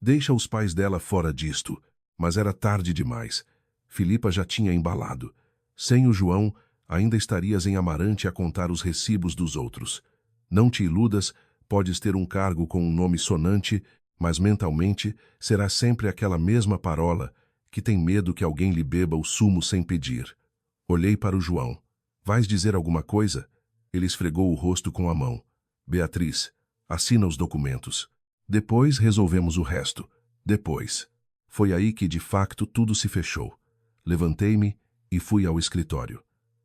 deixa os pais dela fora disto. Mas era tarde demais. Filipa já tinha embalado. Sem o João, ainda estarias em Amarante a contar os recibos dos outros. Não te iludas, podes ter um cargo com um nome sonante, mas mentalmente será sempre aquela mesma parola que tem medo que alguém lhe beba o sumo sem pedir. Olhei para o João. Vais dizer alguma coisa? Ele esfregou o rosto com a mão. Beatriz, assina os documentos. Depois resolvemos o resto. Depois. Foi aí que, de facto, tudo se fechou. Levantei-me e fui ao escritório.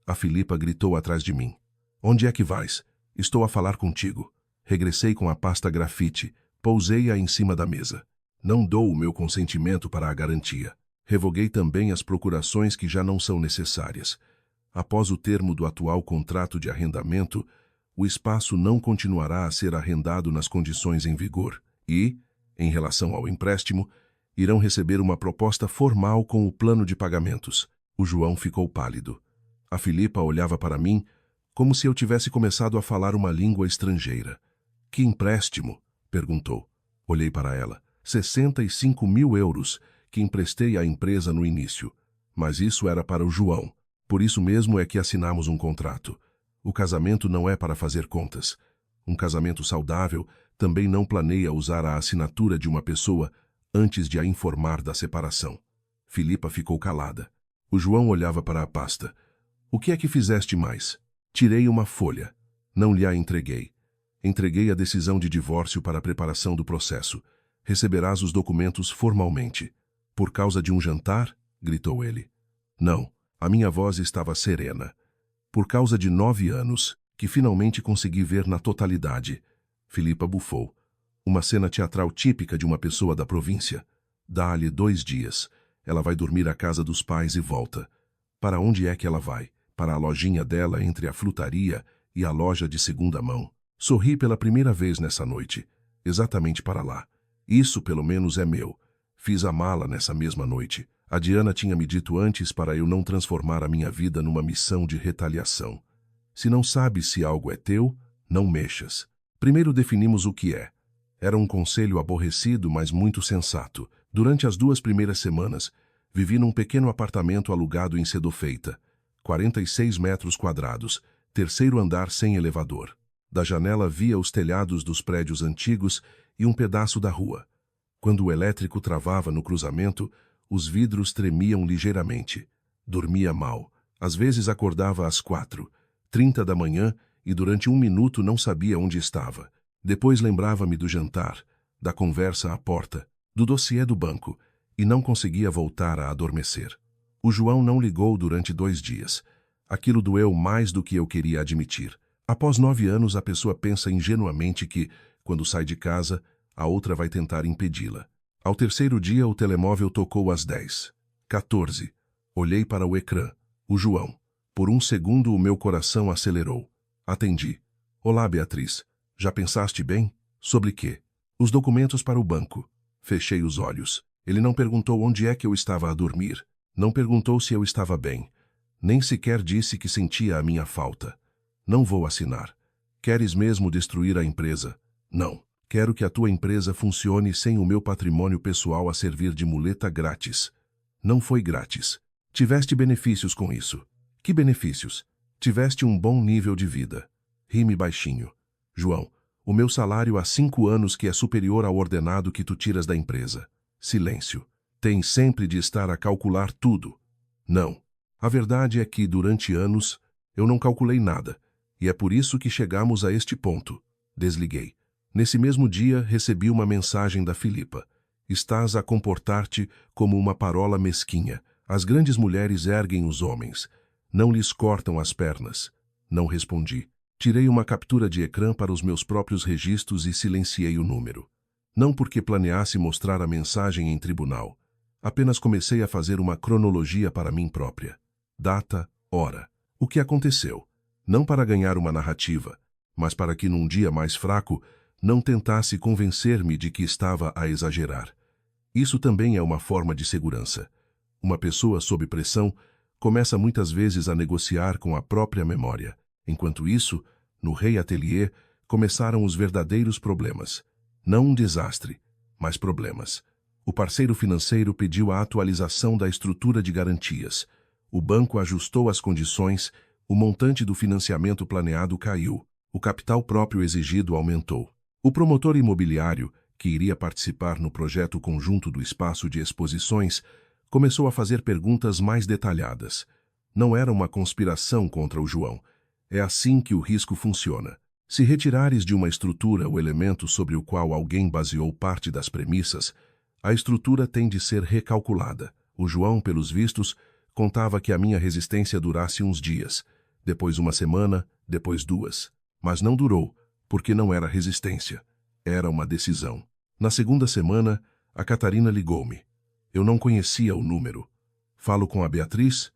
A Filipa gritou atrás de mim. Onde é que vais? Estou a falar contigo. Regressei com a pasta grafite. Pousei-a em cima da mesa. Não dou o meu consentimento para a garantia. Revoguei também as procurações que já não são necessárias. Após o termo do atual contrato de arrendamento, o espaço não continuará a ser arrendado nas condições em vigor e, em relação ao empréstimo, irão receber uma proposta formal com o plano de pagamentos. O João ficou pálido. A Filipa olhava para mim como se eu tivesse começado a falar uma língua estrangeira. Que empréstimo? Perguntou. Olhei para ela. 65.000 euros que emprestei à empresa no início. Mas isso era para o João. Por isso mesmo é que assinamos um contrato. O casamento não é para fazer contas. Um casamento saudável também não planeia usar a assinatura de uma pessoa antes de a informar da separação. Filipa ficou calada. O João olhava para a pasta. O que é que fizeste mais? Tirei uma folha. Não lhe a entreguei. Entreguei a decisão de divórcio para a preparação do processo. Receberás os documentos formalmente. Por causa de um jantar? Gritou ele. Não, a minha voz estava serena. Por causa de 9 anos, que finalmente consegui ver na totalidade. Filipa bufou. Uma cena teatral típica de uma pessoa da província. Dá-lhe 2 dias. Ela vai dormir à casa dos pais e volta. Para onde é que ela vai? Para a lojinha dela entre a frutaria e a loja de segunda mão. Sorri pela primeira vez nessa noite. Exatamente para lá. Isso, pelo menos, é meu. Fiz a mala nessa mesma noite. A Diana tinha me dito antes para eu não transformar a minha vida numa missão de retaliação. Se não sabes se algo é teu, não mexas. Primeiro definimos o que é. Era um conselho aborrecido, mas muito sensato. Durante as 2 primeiras semanas, vivi num pequeno apartamento alugado em Sedofeita. 46 metros quadrados, 3º andar sem elevador. Da janela via os telhados dos prédios antigos e um pedaço da rua. Quando o elétrico travava no cruzamento, os vidros tremiam ligeiramente. Dormia mal. Às vezes acordava às 4:30 da manhã e durante 1 minuto não sabia onde estava. Depois lembrava-me do jantar, da conversa à porta, do dossiê do banco, e não conseguia voltar a adormecer. O João não ligou durante 2 dias. Aquilo doeu mais do que eu queria admitir. Após 9 anos, a pessoa pensa ingenuamente que, quando sai de casa, a outra vai tentar impedi-la. Ao 3º dia, o telemóvel tocou às 10:14. Olhei para o ecrã. O João. Por 1 segundo, o meu coração acelerou. Atendi. Olá, Beatriz. Já pensaste bem? Sobre quê? Os documentos para o banco. Fechei os olhos. Ele não perguntou onde é que eu estava a dormir. Não perguntou se eu estava bem. Nem sequer disse que sentia a minha falta. Não vou assinar. Queres mesmo destruir a empresa? Não. Quero que a tua empresa funcione sem o meu patrimônio pessoal a servir de muleta grátis. Não foi grátis. Tiveste benefícios com isso. Que benefícios? Tiveste um bom nível de vida. Rime baixinho. João, o meu salário há 5 anos que é superior ao ordenado que tu tiras da empresa. Silêncio. Tens sempre de estar a calcular tudo. Não. A verdade é que, durante anos, eu não calculei nada. E é por isso que chegamos a este ponto. Desliguei. Nesse mesmo dia, recebi uma mensagem da Filipa. Estás a comportar-te como uma parola mesquinha. As grandes mulheres erguem os homens. Não lhes cortam as pernas. Não respondi. Tirei uma captura de ecrã para os meus próprios registros e silenciei o número. Não porque planeasse mostrar a mensagem em tribunal. Apenas comecei a fazer uma cronologia para mim própria. Data, hora. O que aconteceu? Não para ganhar uma narrativa, mas para que num dia mais fraco não tentasse convencer-me de que estava a exagerar. Isso também é uma forma de segurança. Uma pessoa sob pressão começa muitas vezes a negociar com a própria memória. Enquanto isso, no Rei Atelier, começaram os verdadeiros problemas. Não um desastre, mas problemas. O parceiro financeiro pediu a atualização da estrutura de garantias. O banco ajustou as condições, o montante do financiamento planeado caiu, o capital próprio exigido aumentou. O promotor imobiliário, que iria participar no projeto conjunto do espaço de exposições, começou a fazer perguntas mais detalhadas. Não era uma conspiração contra o João. É assim que o risco funciona. Se retirares de uma estrutura o elemento sobre o qual alguém baseou parte das premissas, a estrutura tem de ser recalculada. O João, pelos vistos, contava que a minha resistência durasse uns dias, depois uma semana, depois 2. Mas não durou, porque não era resistência. Era uma decisão. Na segunda semana, a Catarina ligou-me. Eu não conhecia o número. Falo com a Beatriz?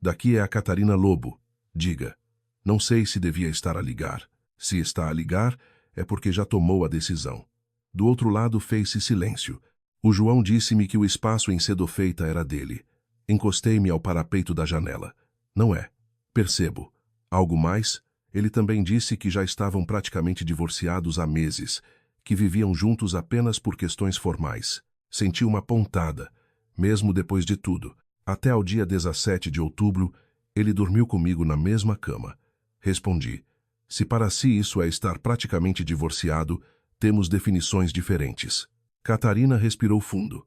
Daqui é a Catarina Lobo. Diga. Não sei se devia estar a ligar. Se está a ligar, é porque já tomou a decisão. Do outro lado fez-se silêncio. O João disse-me que o espaço em Sedofeita era dele. Encostei-me ao parapeito da janela. Não é. Percebo. Algo mais? Ele também disse que já estavam praticamente divorciados há meses, que viviam juntos apenas por questões formais. Senti uma pontada, mesmo depois de tudo. Até ao dia 17 de outubro, ele dormiu comigo na mesma cama. Respondi. Se para si isso é estar praticamente divorciado, temos definições diferentes. Catarina respirou fundo.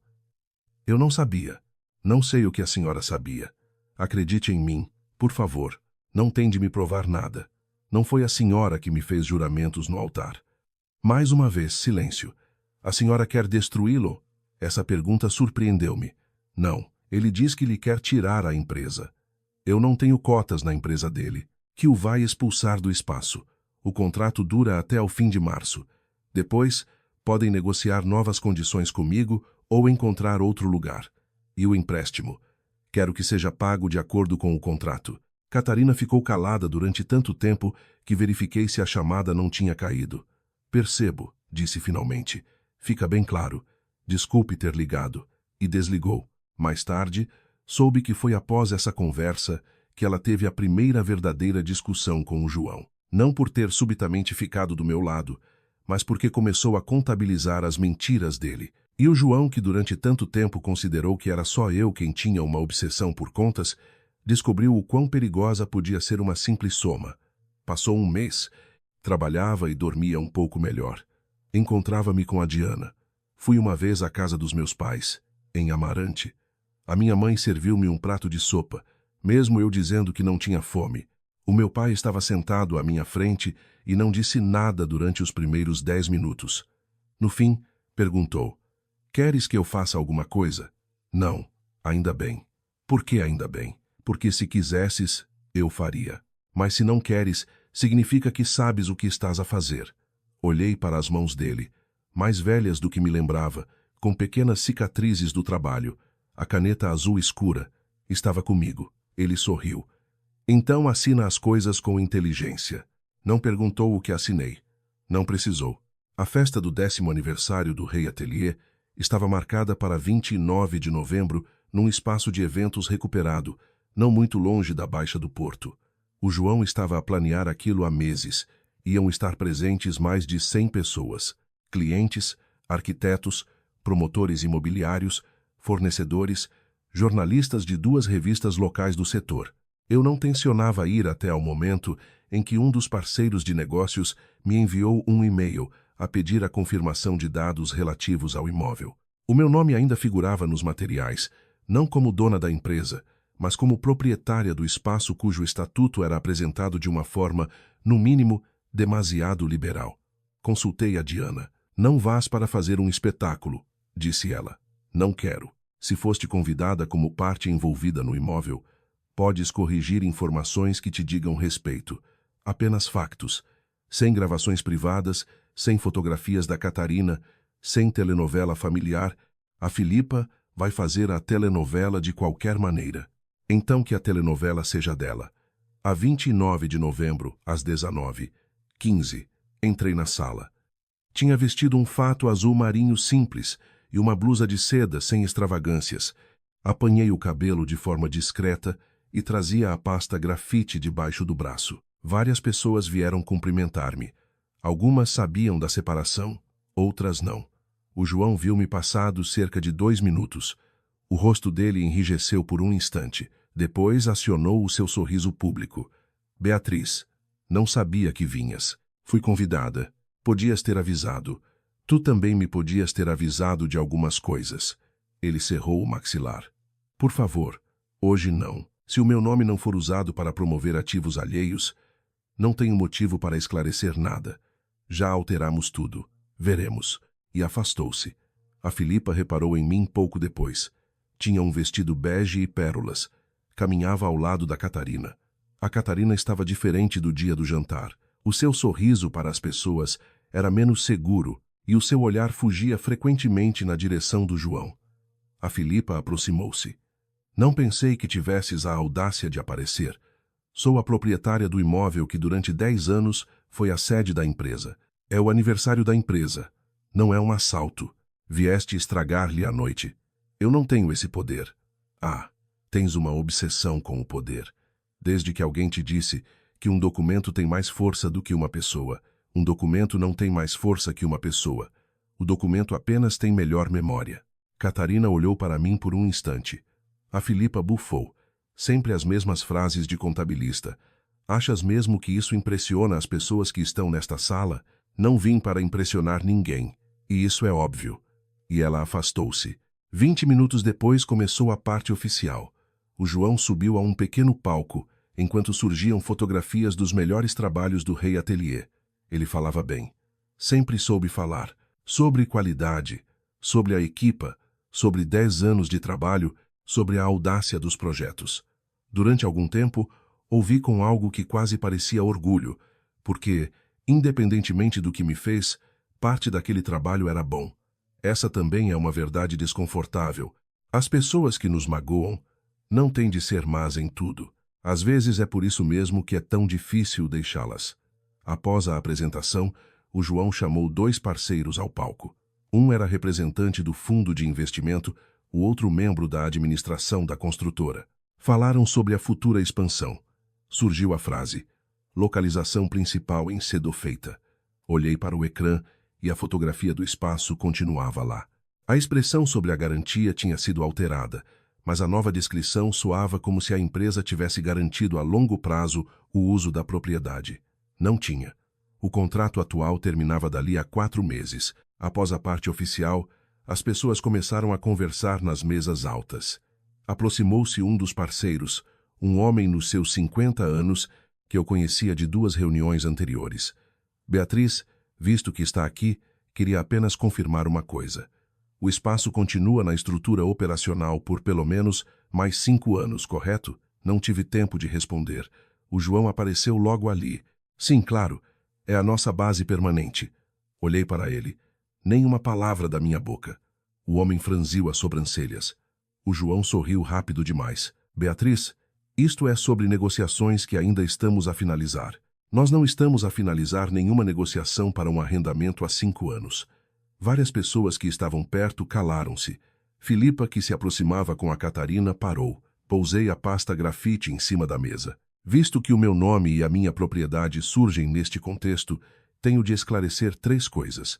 Eu não sabia. Não sei o que a senhora sabia. Acredite em mim, por favor. Não tem de me provar nada. Não foi a senhora que me fez juramentos no altar. Mais uma vez, silêncio. A senhora quer destruí-lo? Essa pergunta surpreendeu-me. Não, ele diz que lhe quer tirar a empresa. Eu não tenho cotas na empresa dele, que o vai expulsar do espaço. O contrato dura até o fim de março. Depois, podem negociar novas condições comigo ou encontrar outro lugar. E o empréstimo? Quero que seja pago de acordo com o contrato. Catarina ficou calada durante tanto tempo que verifiquei se a chamada não tinha caído. Percebo, disse finalmente. Fica bem claro. Desculpe ter ligado. E desligou. Mais tarde, soube que foi após essa conversa que ela teve a primeira verdadeira discussão com o João. Não por ter subitamente ficado do meu lado, mas porque começou a contabilizar as mentiras dele. E o João, que durante tanto tempo considerou que era só eu quem tinha uma obsessão por contas, descobriu o quão perigosa podia ser uma simples soma. Passou um mês, trabalhava e dormia um pouco melhor. Encontrava-me com a Diana. Fui uma vez à casa dos meus pais, em Amarante. A minha mãe serviu-me um prato de sopa, mesmo eu dizendo que não tinha fome. O meu pai estava sentado à minha frente e não disse nada durante os primeiros 10 minutos. No fim, perguntou, queres que eu faça alguma coisa? Não, ainda bem. Por que ainda bem? Porque se quisesses, eu faria. Mas se não queres, significa que sabes o que estás a fazer. Olhei para as mãos dele, mais velhas do que me lembrava, com pequenas cicatrizes do trabalho. A caneta azul escura estava comigo. Ele sorriu. Então assina as coisas com inteligência. Não perguntou o que assinei. Não precisou. A festa do 10º aniversário do Rei Atelier estava marcada para 29 de novembro num espaço de eventos recuperado, não muito longe da Baixa do Porto. O João estava a planear aquilo há meses. Iam estar presentes mais de 100 pessoas. Clientes, arquitetos, promotores imobiliários, fornecedores, jornalistas de 2 revistas locais do setor. Eu não tencionava ir até ao momento em que um dos parceiros de negócios me enviou um e-mail a pedir a confirmação de dados relativos ao imóvel. O meu nome ainda figurava nos materiais, não como dona da empresa, mas como proprietária do espaço cujo estatuto era apresentado de uma forma, no mínimo, demasiado liberal. Consultei a Diana. Não vás para fazer um espetáculo, disse ela. Não quero. Se foste convidada como parte envolvida no imóvel, podes corrigir informações que te digam respeito. Apenas factos. Sem gravações privadas, sem fotografias da Catarina, sem telenovela familiar. A Filipa vai fazer a telenovela de qualquer maneira. Então que a telenovela seja dela. A 29 de novembro, às 19h15, entrei na sala. Tinha vestido um fato azul marinho simples e uma blusa de seda sem extravagâncias. Apanhei o cabelo de forma discreta e trazia a pasta grafite debaixo do braço. Várias pessoas vieram cumprimentar-me. Algumas sabiam da separação, outras não. O João viu-me passado cerca de 2 minutos. O rosto dele enrijeceu por um instante. Depois acionou o seu sorriso público. Beatriz, não sabia que vinhas. Fui convidada. Podias ter avisado. Tu também me podias ter avisado de algumas coisas. Ele cerrou o maxilar. Por favor, hoje não. Se o meu nome não for usado para promover ativos alheios, não tenho motivo para esclarecer nada. Já alteramos tudo. Veremos. E afastou-se. A Filipa reparou em mim pouco depois. Tinha um vestido bege e pérolas. Caminhava ao lado da Catarina. A Catarina estava diferente do dia do jantar. O seu sorriso para as pessoas era menos seguro e o seu olhar fugia frequentemente na direção do João. A Filipa aproximou-se. Não pensei que tivesses a audácia de aparecer. Sou a proprietária do imóvel que durante 10 anos foi a sede da empresa. É o aniversário da empresa. Não é um assalto. Vieste estragar-lhe a noite. Eu não tenho esse poder. Ah, tens uma obsessão com o poder. Desde que alguém te disse que um documento tem mais força do que uma pessoa. Um documento não tem mais força que uma pessoa. O documento apenas tem melhor memória. Catarina olhou para mim por um instante. A Filipa bufou. Sempre as mesmas frases de contabilista. Achas mesmo que isso impressiona as pessoas que estão nesta sala? Não vim para impressionar ninguém. E isso é óbvio. E ela afastou-se. 20 minutos depois começou a parte oficial. O João subiu a um pequeno palco, enquanto surgiam fotografias dos melhores trabalhos do Rei Atelier. Ele falava bem. Sempre soube falar. Sobre qualidade, sobre a equipa, sobre 10 anos de trabalho, sobre a audácia dos projetos. Durante algum tempo, ouvi com algo que quase parecia orgulho, porque, independentemente do que me fez, parte daquele trabalho era bom. Essa também é uma verdade desconfortável. As pessoas que nos magoam não têm de ser más em tudo. Às vezes é por isso mesmo que é tão difícil deixá-las. Após a apresentação, o João chamou 2 parceiros ao palco. Um era representante do fundo de investimento, o outro membro da administração da construtora. Falaram sobre a futura expansão. Surgiu a frase, localização principal em Sedofeita. Olhei para o ecrã e a fotografia do espaço continuava lá. A expressão sobre a garantia tinha sido alterada, mas a nova descrição soava como se a empresa tivesse garantido a longo prazo o uso da propriedade. Não tinha. O contrato atual terminava dali a 4 meses. Após a parte oficial, as pessoas começaram a conversar nas mesas altas. Aproximou-se um dos parceiros, um homem nos seus 50 anos, que eu conhecia de 2 reuniões anteriores. Beatriz, visto que está aqui, queria apenas confirmar uma coisa. O espaço continua na estrutura operacional por pelo menos mais 5 anos, correto? Não tive tempo de responder. O João apareceu logo ali. Sim, claro. É a nossa base permanente. Olhei para ele. Nem uma palavra da minha boca. O homem franziu as sobrancelhas. O João sorriu rápido demais. Beatriz, isto é sobre negociações que ainda estamos a finalizar. Nós não estamos a finalizar nenhuma negociação para um arrendamento há 5 anos. Várias pessoas que estavam perto calaram-se. Filipa, que se aproximava com a Catarina, parou. Pousei a pasta grafite em cima da mesa. Visto que o meu nome e a minha propriedade surgem neste contexto, tenho de esclarecer 3 coisas.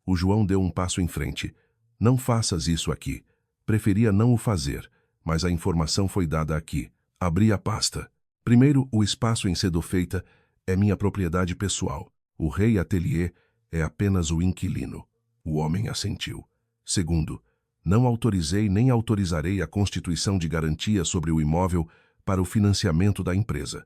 O João deu um passo em frente. Não faças isso aqui. Preferia não o fazer, mas a informação foi dada aqui. Abri a pasta. Primeiro, o espaço em Sedofeita é minha propriedade pessoal. O Rei Atelier é apenas o inquilino. O homem assentiu. Segundo, Não autorizei nem autorizarei a constituição de garantia sobre o imóvel para o financiamento da empresa.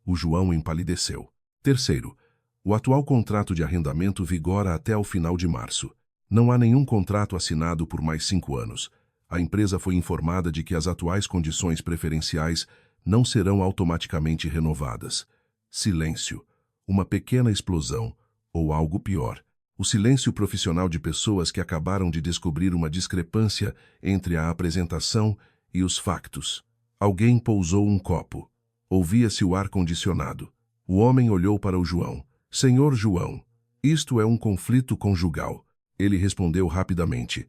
O João empalideceu. Terceiro, o atual contrato de arrendamento vigora até o final de março. Não há nenhum contrato assinado por mais 5 anos. A empresa foi informada de que as atuais condições preferenciais não serão automaticamente renovadas. Silêncio. Uma pequena explosão, ou algo pior. O silêncio profissional de pessoas que acabaram de descobrir uma discrepância entre a apresentação e os factos. Alguém pousou um copo. Ouvia-se o ar-condicionado. O homem olhou para o João. Senhor João, isto é um conflito conjugal. Ele respondeu rapidamente.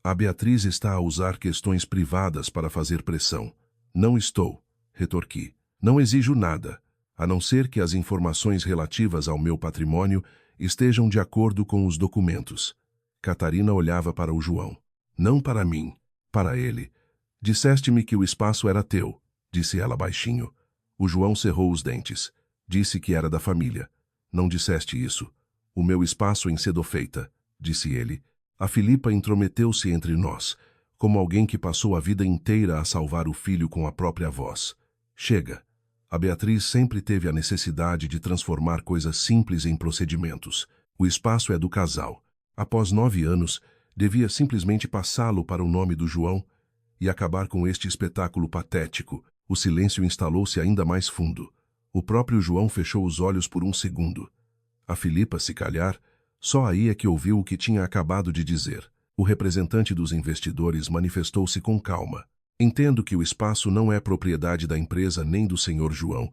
A Beatriz está a usar questões privadas para fazer pressão. Não estou, retorqui. Não exijo nada, a não ser que as informações relativas ao meu patrimônio estejam de acordo com os documentos. Catarina olhava para o João. Não para mim, para ele. Disseste-me que o espaço era teu, disse ela baixinho. O João cerrou os dentes. Disse que era da família. Não disseste isso. O meu espaço em Sedofeita, disse ele. A Filipa intrometeu-se entre nós, como alguém que passou a vida inteira a salvar o filho com a própria voz. Chega. A Beatriz sempre teve a necessidade de transformar coisas simples em procedimentos. O espaço é do casal. Após 9 anos, devia simplesmente passá-lo para o nome do João e acabar com este espetáculo patético. O silêncio instalou-se ainda mais fundo. O próprio João fechou os olhos por um segundo. A Filipa, se calhar, só aí é que ouviu o que tinha acabado de dizer. O representante dos investidores manifestou-se com calma. Entendo que o espaço não é propriedade da empresa nem do Sr. João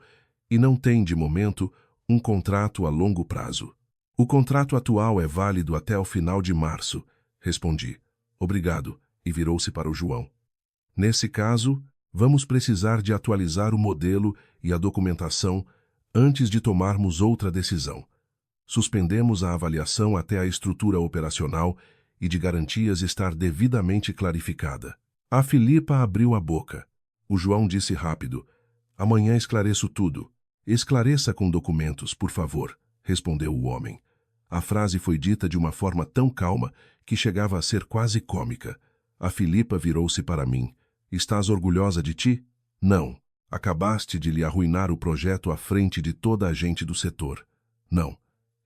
e não tem, de momento, um contrato a longo prazo. O contrato atual é válido até o final de março, respondi. Obrigado, e virou-se para o João. Nesse caso, vamos precisar de atualizar o modelo e a documentação antes de tomarmos outra decisão. Suspendemos a avaliação até a estrutura operacional e de garantias estar devidamente clarificada. A Filipa abriu a boca. O João disse rápido. Amanhã esclareço tudo. Esclareça com documentos, por favor, respondeu o homem. A frase foi dita de uma forma tão calma que chegava a ser quase cômica. A Filipa virou-se para mim. Estás orgulhosa de ti? Não. Acabaste de lhe arruinar o projeto à frente de toda a gente do setor. Não.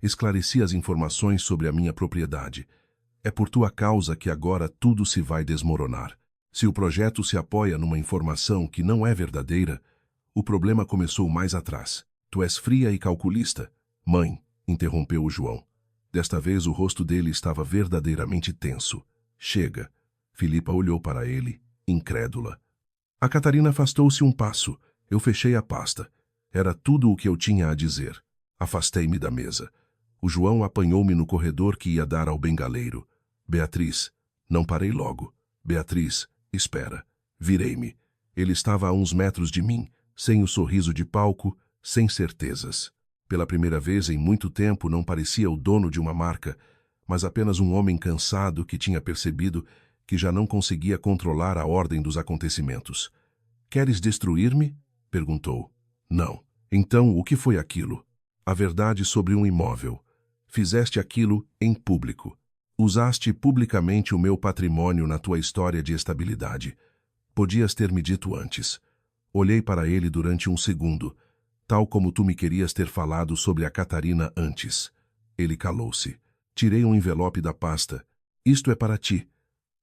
Esclareci as informações sobre a minha propriedade. É por tua causa que agora tudo se vai desmoronar. Se o projeto se apoia numa informação que não é verdadeira, o problema começou mais atrás. Tu és fria e calculista. Mãe, interrompeu o João. Desta vez o rosto dele estava verdadeiramente tenso. Chega. Filipa olhou para ele, incrédula. A Catarina afastou-se um passo. Eu fechei a pasta. Era tudo o que eu tinha a dizer. Afastei-me da mesa. O João apanhou-me no corredor que ia dar ao bengaleiro. Beatriz. Não parei logo. Beatriz, espera. Virei-me. Ele estava a uns metros de mim, sem o sorriso de palco, sem certezas. Pela primeira vez em muito tempo não parecia o dono de uma marca, mas apenas um homem cansado que tinha percebido que já não conseguia controlar a ordem dos acontecimentos. Queres destruir-me? Perguntou. Não. Então, o que foi aquilo? A verdade sobre um imóvel. Fizeste aquilo em público. Usaste publicamente o meu patrimônio na tua história de estabilidade. Podias ter me dito antes. Olhei para ele durante um segundo, tal como tu me querias ter falado sobre a Catarina antes. Ele calou-se. Tirei um envelope da pasta. Isto é para ti,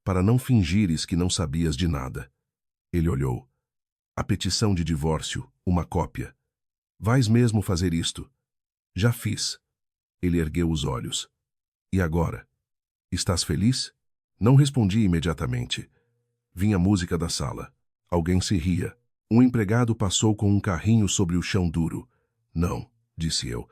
para não fingires que não sabias de nada. Ele olhou. A petição de divórcio, uma cópia. Vais mesmo fazer isto? Já fiz. Ele ergueu os olhos. E agora? Estás feliz? Não respondi imediatamente. Vinha música da sala. Alguém se ria. Um empregado passou com um carrinho sobre o chão duro. Não, disse eu,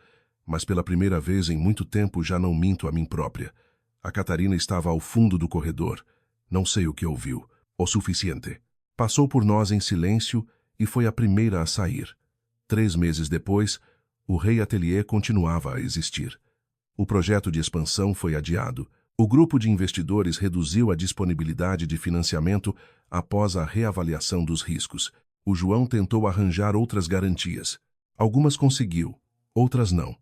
mas pela primeira vez em muito tempo já não minto a mim própria. A Catarina estava ao fundo do corredor. Não sei o que ouviu. O suficiente. Passou por nós em silêncio e foi a primeira a sair. 3 meses depois, o Rei Atelier continuava a existir. O projeto de expansão foi adiado. O grupo de investidores reduziu a disponibilidade de financiamento após a reavaliação dos riscos. O João tentou arranjar outras garantias. Algumas conseguiu, outras não.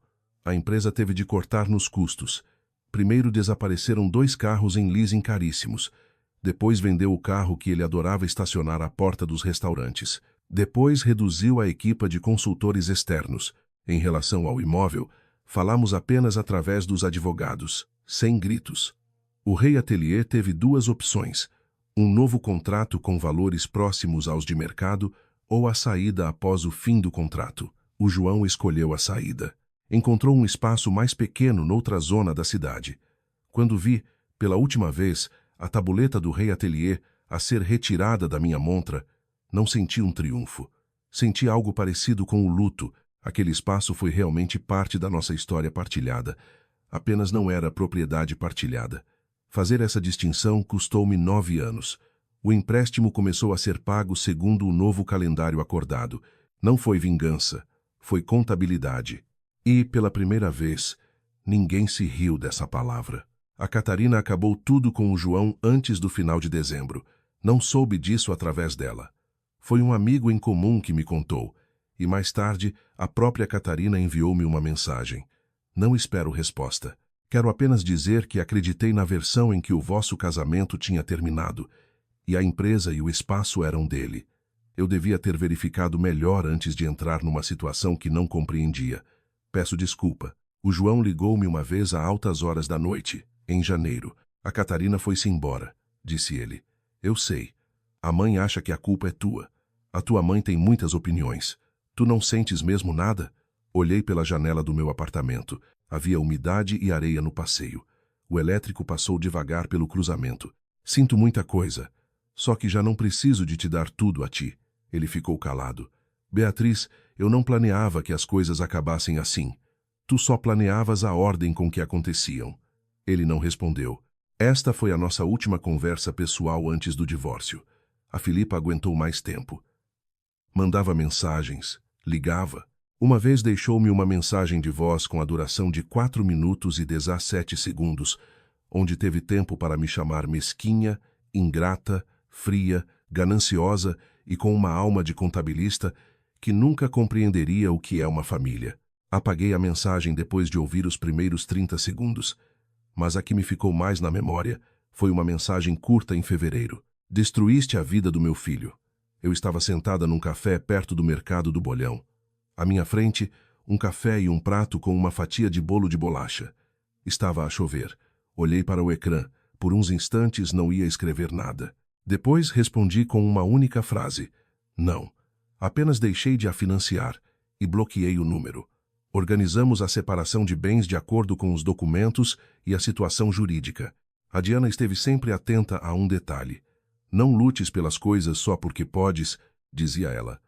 A empresa teve de cortar nos custos. Primeiro desapareceram 2 carros em leasing caríssimos. Depois vendeu o carro que ele adorava estacionar à porta dos restaurantes. Depois reduziu a equipa de consultores externos. Em relação ao imóvel, falamos apenas através dos advogados, sem gritos. O Rei Atelier teve duas opções: um novo contrato com valores próximos aos de mercado ou a saída após o fim do contrato. O João escolheu a saída. Encontrou um espaço mais pequeno noutra zona da cidade. Quando vi, pela última vez, a tabuleta do Rei Atelier a ser retirada da minha montra, não senti um triunfo. Senti algo parecido com o luto. Aquele espaço foi realmente parte da nossa história partilhada. Apenas não era propriedade partilhada. Fazer essa distinção custou-me 9 anos. O empréstimo começou a ser pago segundo o novo calendário acordado. Não foi vingança, foi contabilidade. E, pela primeira vez, ninguém se riu dessa palavra. A Catarina acabou tudo com o João antes do final de dezembro. Não soube disso através dela. Foi um amigo em comum que me contou, e mais tarde a própria Catarina enviou-me uma mensagem. Não espero resposta. Quero apenas dizer que acreditei na versão em que o vosso casamento tinha terminado, e a empresa e o espaço eram dele. Eu devia ter verificado melhor antes de entrar numa situação que não compreendia. Peço desculpa. O João ligou-me uma vez a altas horas da noite, em janeiro. A Catarina foi-se embora, disse ele. Eu sei. A mãe acha que a culpa é tua. A tua mãe tem muitas opiniões. Tu não sentes mesmo nada? Olhei pela janela do meu apartamento. Havia umidade e areia no passeio. O elétrico passou devagar pelo cruzamento. Sinto muita coisa. Só que já não preciso de te dar tudo a ti. Ele ficou calado. Beatriz, eu não planeava que as coisas acabassem assim. Tu só planeavas a ordem com que aconteciam. Ele não respondeu. Esta foi a nossa última conversa pessoal antes do divórcio. A Filipa aguentou mais tempo. Mandava mensagens, ligava. Uma vez deixou-me uma mensagem de voz com a duração de 4 minutos e 17 segundos, onde teve tempo para me chamar mesquinha, ingrata, fria, gananciosa e com uma alma de contabilista que nunca compreenderia o que é uma família. Apaguei a mensagem depois de ouvir os primeiros 30 segundos, mas a que me ficou mais na memória foi uma mensagem curta em fevereiro. Destruíste a vida do meu filho. Eu estava sentada num café perto do mercado do Bolhão. À minha frente, um café e um prato com uma fatia de bolo de bolacha. Estava a chover. Olhei para o ecrã. Por uns instantes não ia escrever nada. Depois respondi com uma única frase. Não. Apenas deixei de a financiar e bloqueei o número. Organizamos a separação de bens de acordo com os documentos e a situação jurídica. A Diana esteve sempre atenta a um detalhe. Não lutes pelas coisas só porque podes, dizia ela.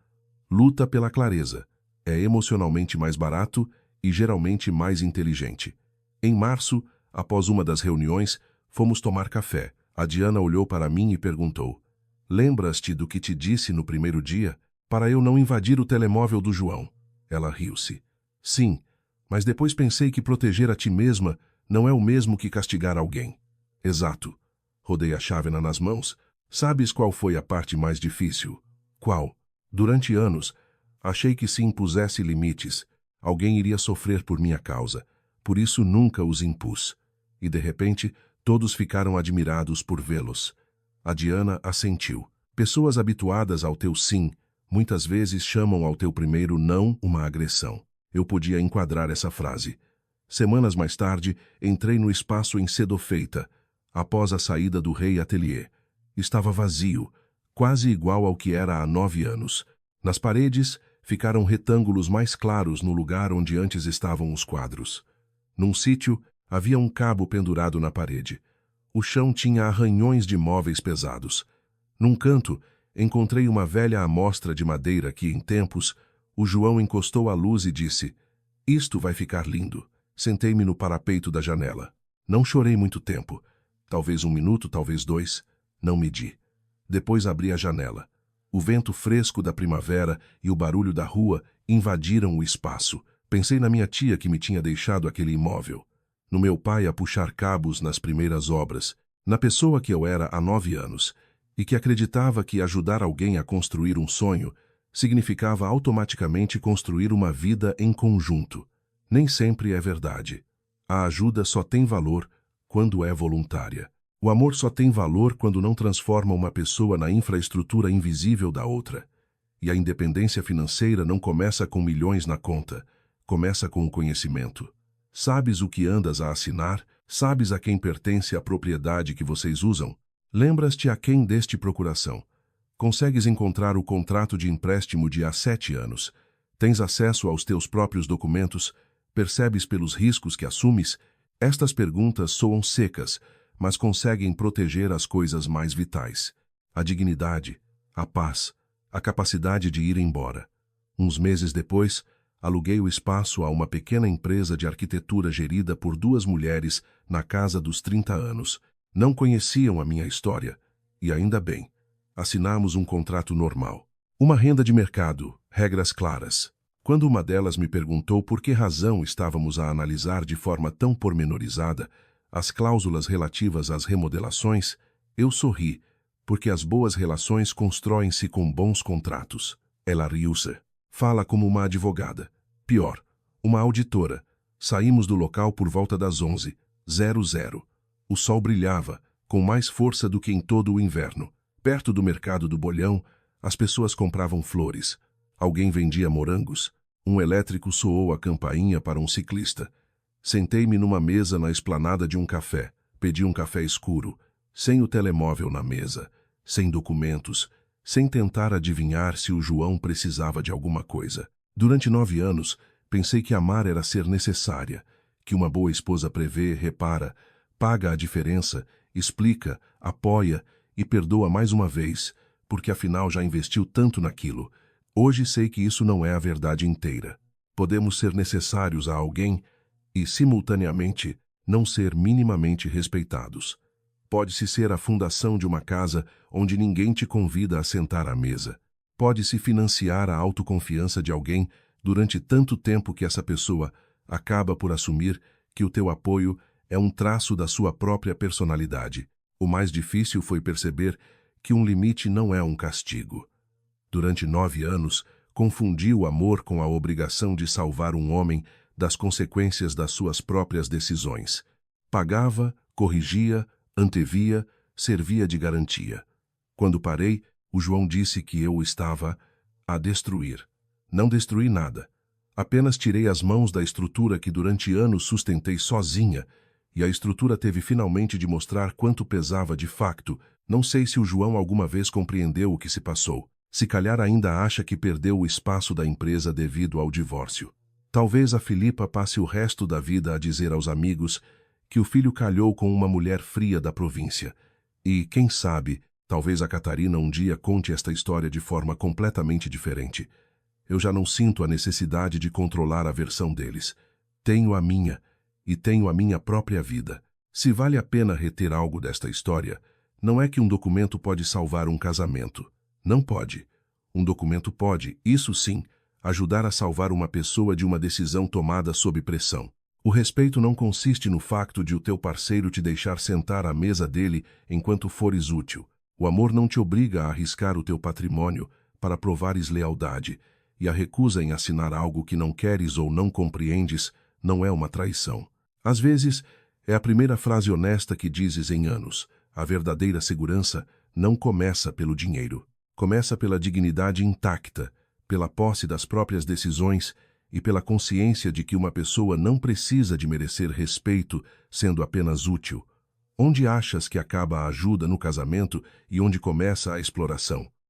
Luta pela clareza. É emocionalmente mais barato e geralmente mais inteligente. Em março, após uma das reuniões, fomos tomar café. A Diana olhou para mim e perguntou: Lembras-te do que te disse no primeiro dia? Para eu não invadir o telemóvel do João. Ela riu-se. Sim, mas depois pensei que proteger a ti mesma não é o mesmo que castigar alguém. Exato. Rodei a chávena nas mãos. Sabes qual foi a parte mais difícil? Qual? Durante anos, achei que se impusesse limites, alguém iria sofrer por minha causa. Por isso nunca os impus. E de repente, todos ficaram admirados por vê-los. A Diana assentiu. Pessoas habituadas ao teu sim, muitas vezes chamam ao teu primeiro não uma agressão. Eu podia enquadrar essa frase. Semanas mais tarde, entrei no espaço em Sedofeita, após a saída do Rei Atelier. Estava vazio, quase igual ao que era há 9 anos. Nas paredes, ficaram retângulos mais claros no lugar onde antes estavam os quadros. Num sítio, havia um cabo pendurado na parede. O chão tinha arranhões de móveis pesados. Num canto, encontrei uma velha amostra de madeira que, em tempos, o João encostou à luz e disse: Isto vai ficar lindo. Sentei-me no parapeito da janela. Não chorei muito tempo. Talvez 1 minuto, talvez 2. Não medi. Depois abri a janela. O vento fresco da primavera e o barulho da rua invadiram o espaço. Pensei na minha tia que me tinha deixado aquele imóvel. No meu pai a puxar cabos nas primeiras obras. Na pessoa que eu era há 9 anos. E que acreditava que ajudar alguém a construir um sonho significava automaticamente construir uma vida em conjunto. Nem sempre é verdade. A ajuda só tem valor quando é voluntária. O amor só tem valor quando não transforma uma pessoa na infraestrutura invisível da outra. E a independência financeira não começa com milhões na conta, começa com o conhecimento. Sabes o que andas a assinar? Sabes a quem pertence a propriedade que vocês usam? Lembras-te a quem deste procuração? Consegues encontrar o contrato de empréstimo de há 7 anos? Tens acesso aos teus próprios documentos? Percebes pelos riscos que assumes? Estas perguntas soam secas, mas conseguem proteger as coisas mais vitais. A dignidade, a paz, a capacidade de ir embora. Uns meses depois, aluguei o espaço a uma pequena empresa de arquitetura gerida por 2 mulheres na casa dos 30 anos. Não conheciam a minha história, e ainda bem. Assinamos um contrato normal. Uma renda de mercado, regras claras. Quando uma delas me perguntou por que razão estávamos a analisar de forma tão pormenorizada as cláusulas relativas às remodelações, eu sorri, porque as boas relações constroem-se com bons contratos. Ela riu-se. Fala como uma advogada. Pior, uma auditora. Saímos do local por volta das 11h00. O sol brilhava, com mais força do que em todo o inverno. Perto do mercado do Bolhão, as pessoas compravam flores. Alguém vendia morangos. Um elétrico soou a campainha para um ciclista. Sentei-me numa mesa na esplanada de um café. Pedi um café escuro, sem o telemóvel na mesa, sem documentos, sem tentar adivinhar se o João precisava de alguma coisa. Durante 9 anos, pensei que amar era ser necessária, que uma boa esposa prevê, repara, paga a diferença, explica, apoia e perdoa mais uma vez, porque afinal já investiu tanto naquilo. Hoje sei que isso não é a verdade inteira. Podemos ser necessários a alguém e, simultaneamente, não ser minimamente respeitados. Pode-se ser a fundação de uma casa onde ninguém te convida a sentar à mesa. Pode-se financiar a autoconfiança de alguém durante tanto tempo que essa pessoa acaba por assumir que o teu apoio é um traço da sua própria personalidade. O mais difícil foi perceber que um limite não é um castigo. Durante 9 anos, confundi o amor com a obrigação de salvar um homem das consequências das suas próprias decisões. Pagava, corrigia, antevia, servia de garantia. Quando parei, o João disse que eu o estava a destruir. Não destruí nada. Apenas tirei as mãos da estrutura que durante anos sustentei sozinha, e a estrutura teve finalmente de mostrar quanto pesava de facto. Não sei se o João alguma vez compreendeu o que se passou. Se calhar ainda acha que perdeu o espaço da empresa devido ao divórcio. Talvez a Filipa passe o resto da vida a dizer aos amigos que o filho calhou com uma mulher fria da província. E, quem sabe, talvez a Catarina um dia conte esta história de forma completamente diferente. Eu já não sinto a necessidade de controlar a versão deles. Tenho a minha, e tenho a minha própria vida. Se vale a pena reter algo desta história, não é que um documento pode salvar um casamento. Não pode. Um documento pode, isso sim, ajudar a salvar uma pessoa de uma decisão tomada sob pressão. O respeito não consiste no facto de o teu parceiro te deixar sentar à mesa dele enquanto fores útil. O amor não te obriga a arriscar o teu patrimônio para provares lealdade, e a recusa em assinar algo que não queres ou não compreendes não é uma traição. Às vezes, é a primeira frase honesta que dizes em anos. A verdadeira segurança não começa pelo dinheiro. Começa pela dignidade intacta, pela posse das próprias decisões e pela consciência de que uma pessoa não precisa de merecer respeito sendo apenas útil. Onde achas que acaba a ajuda no casamento e onde começa a exploração?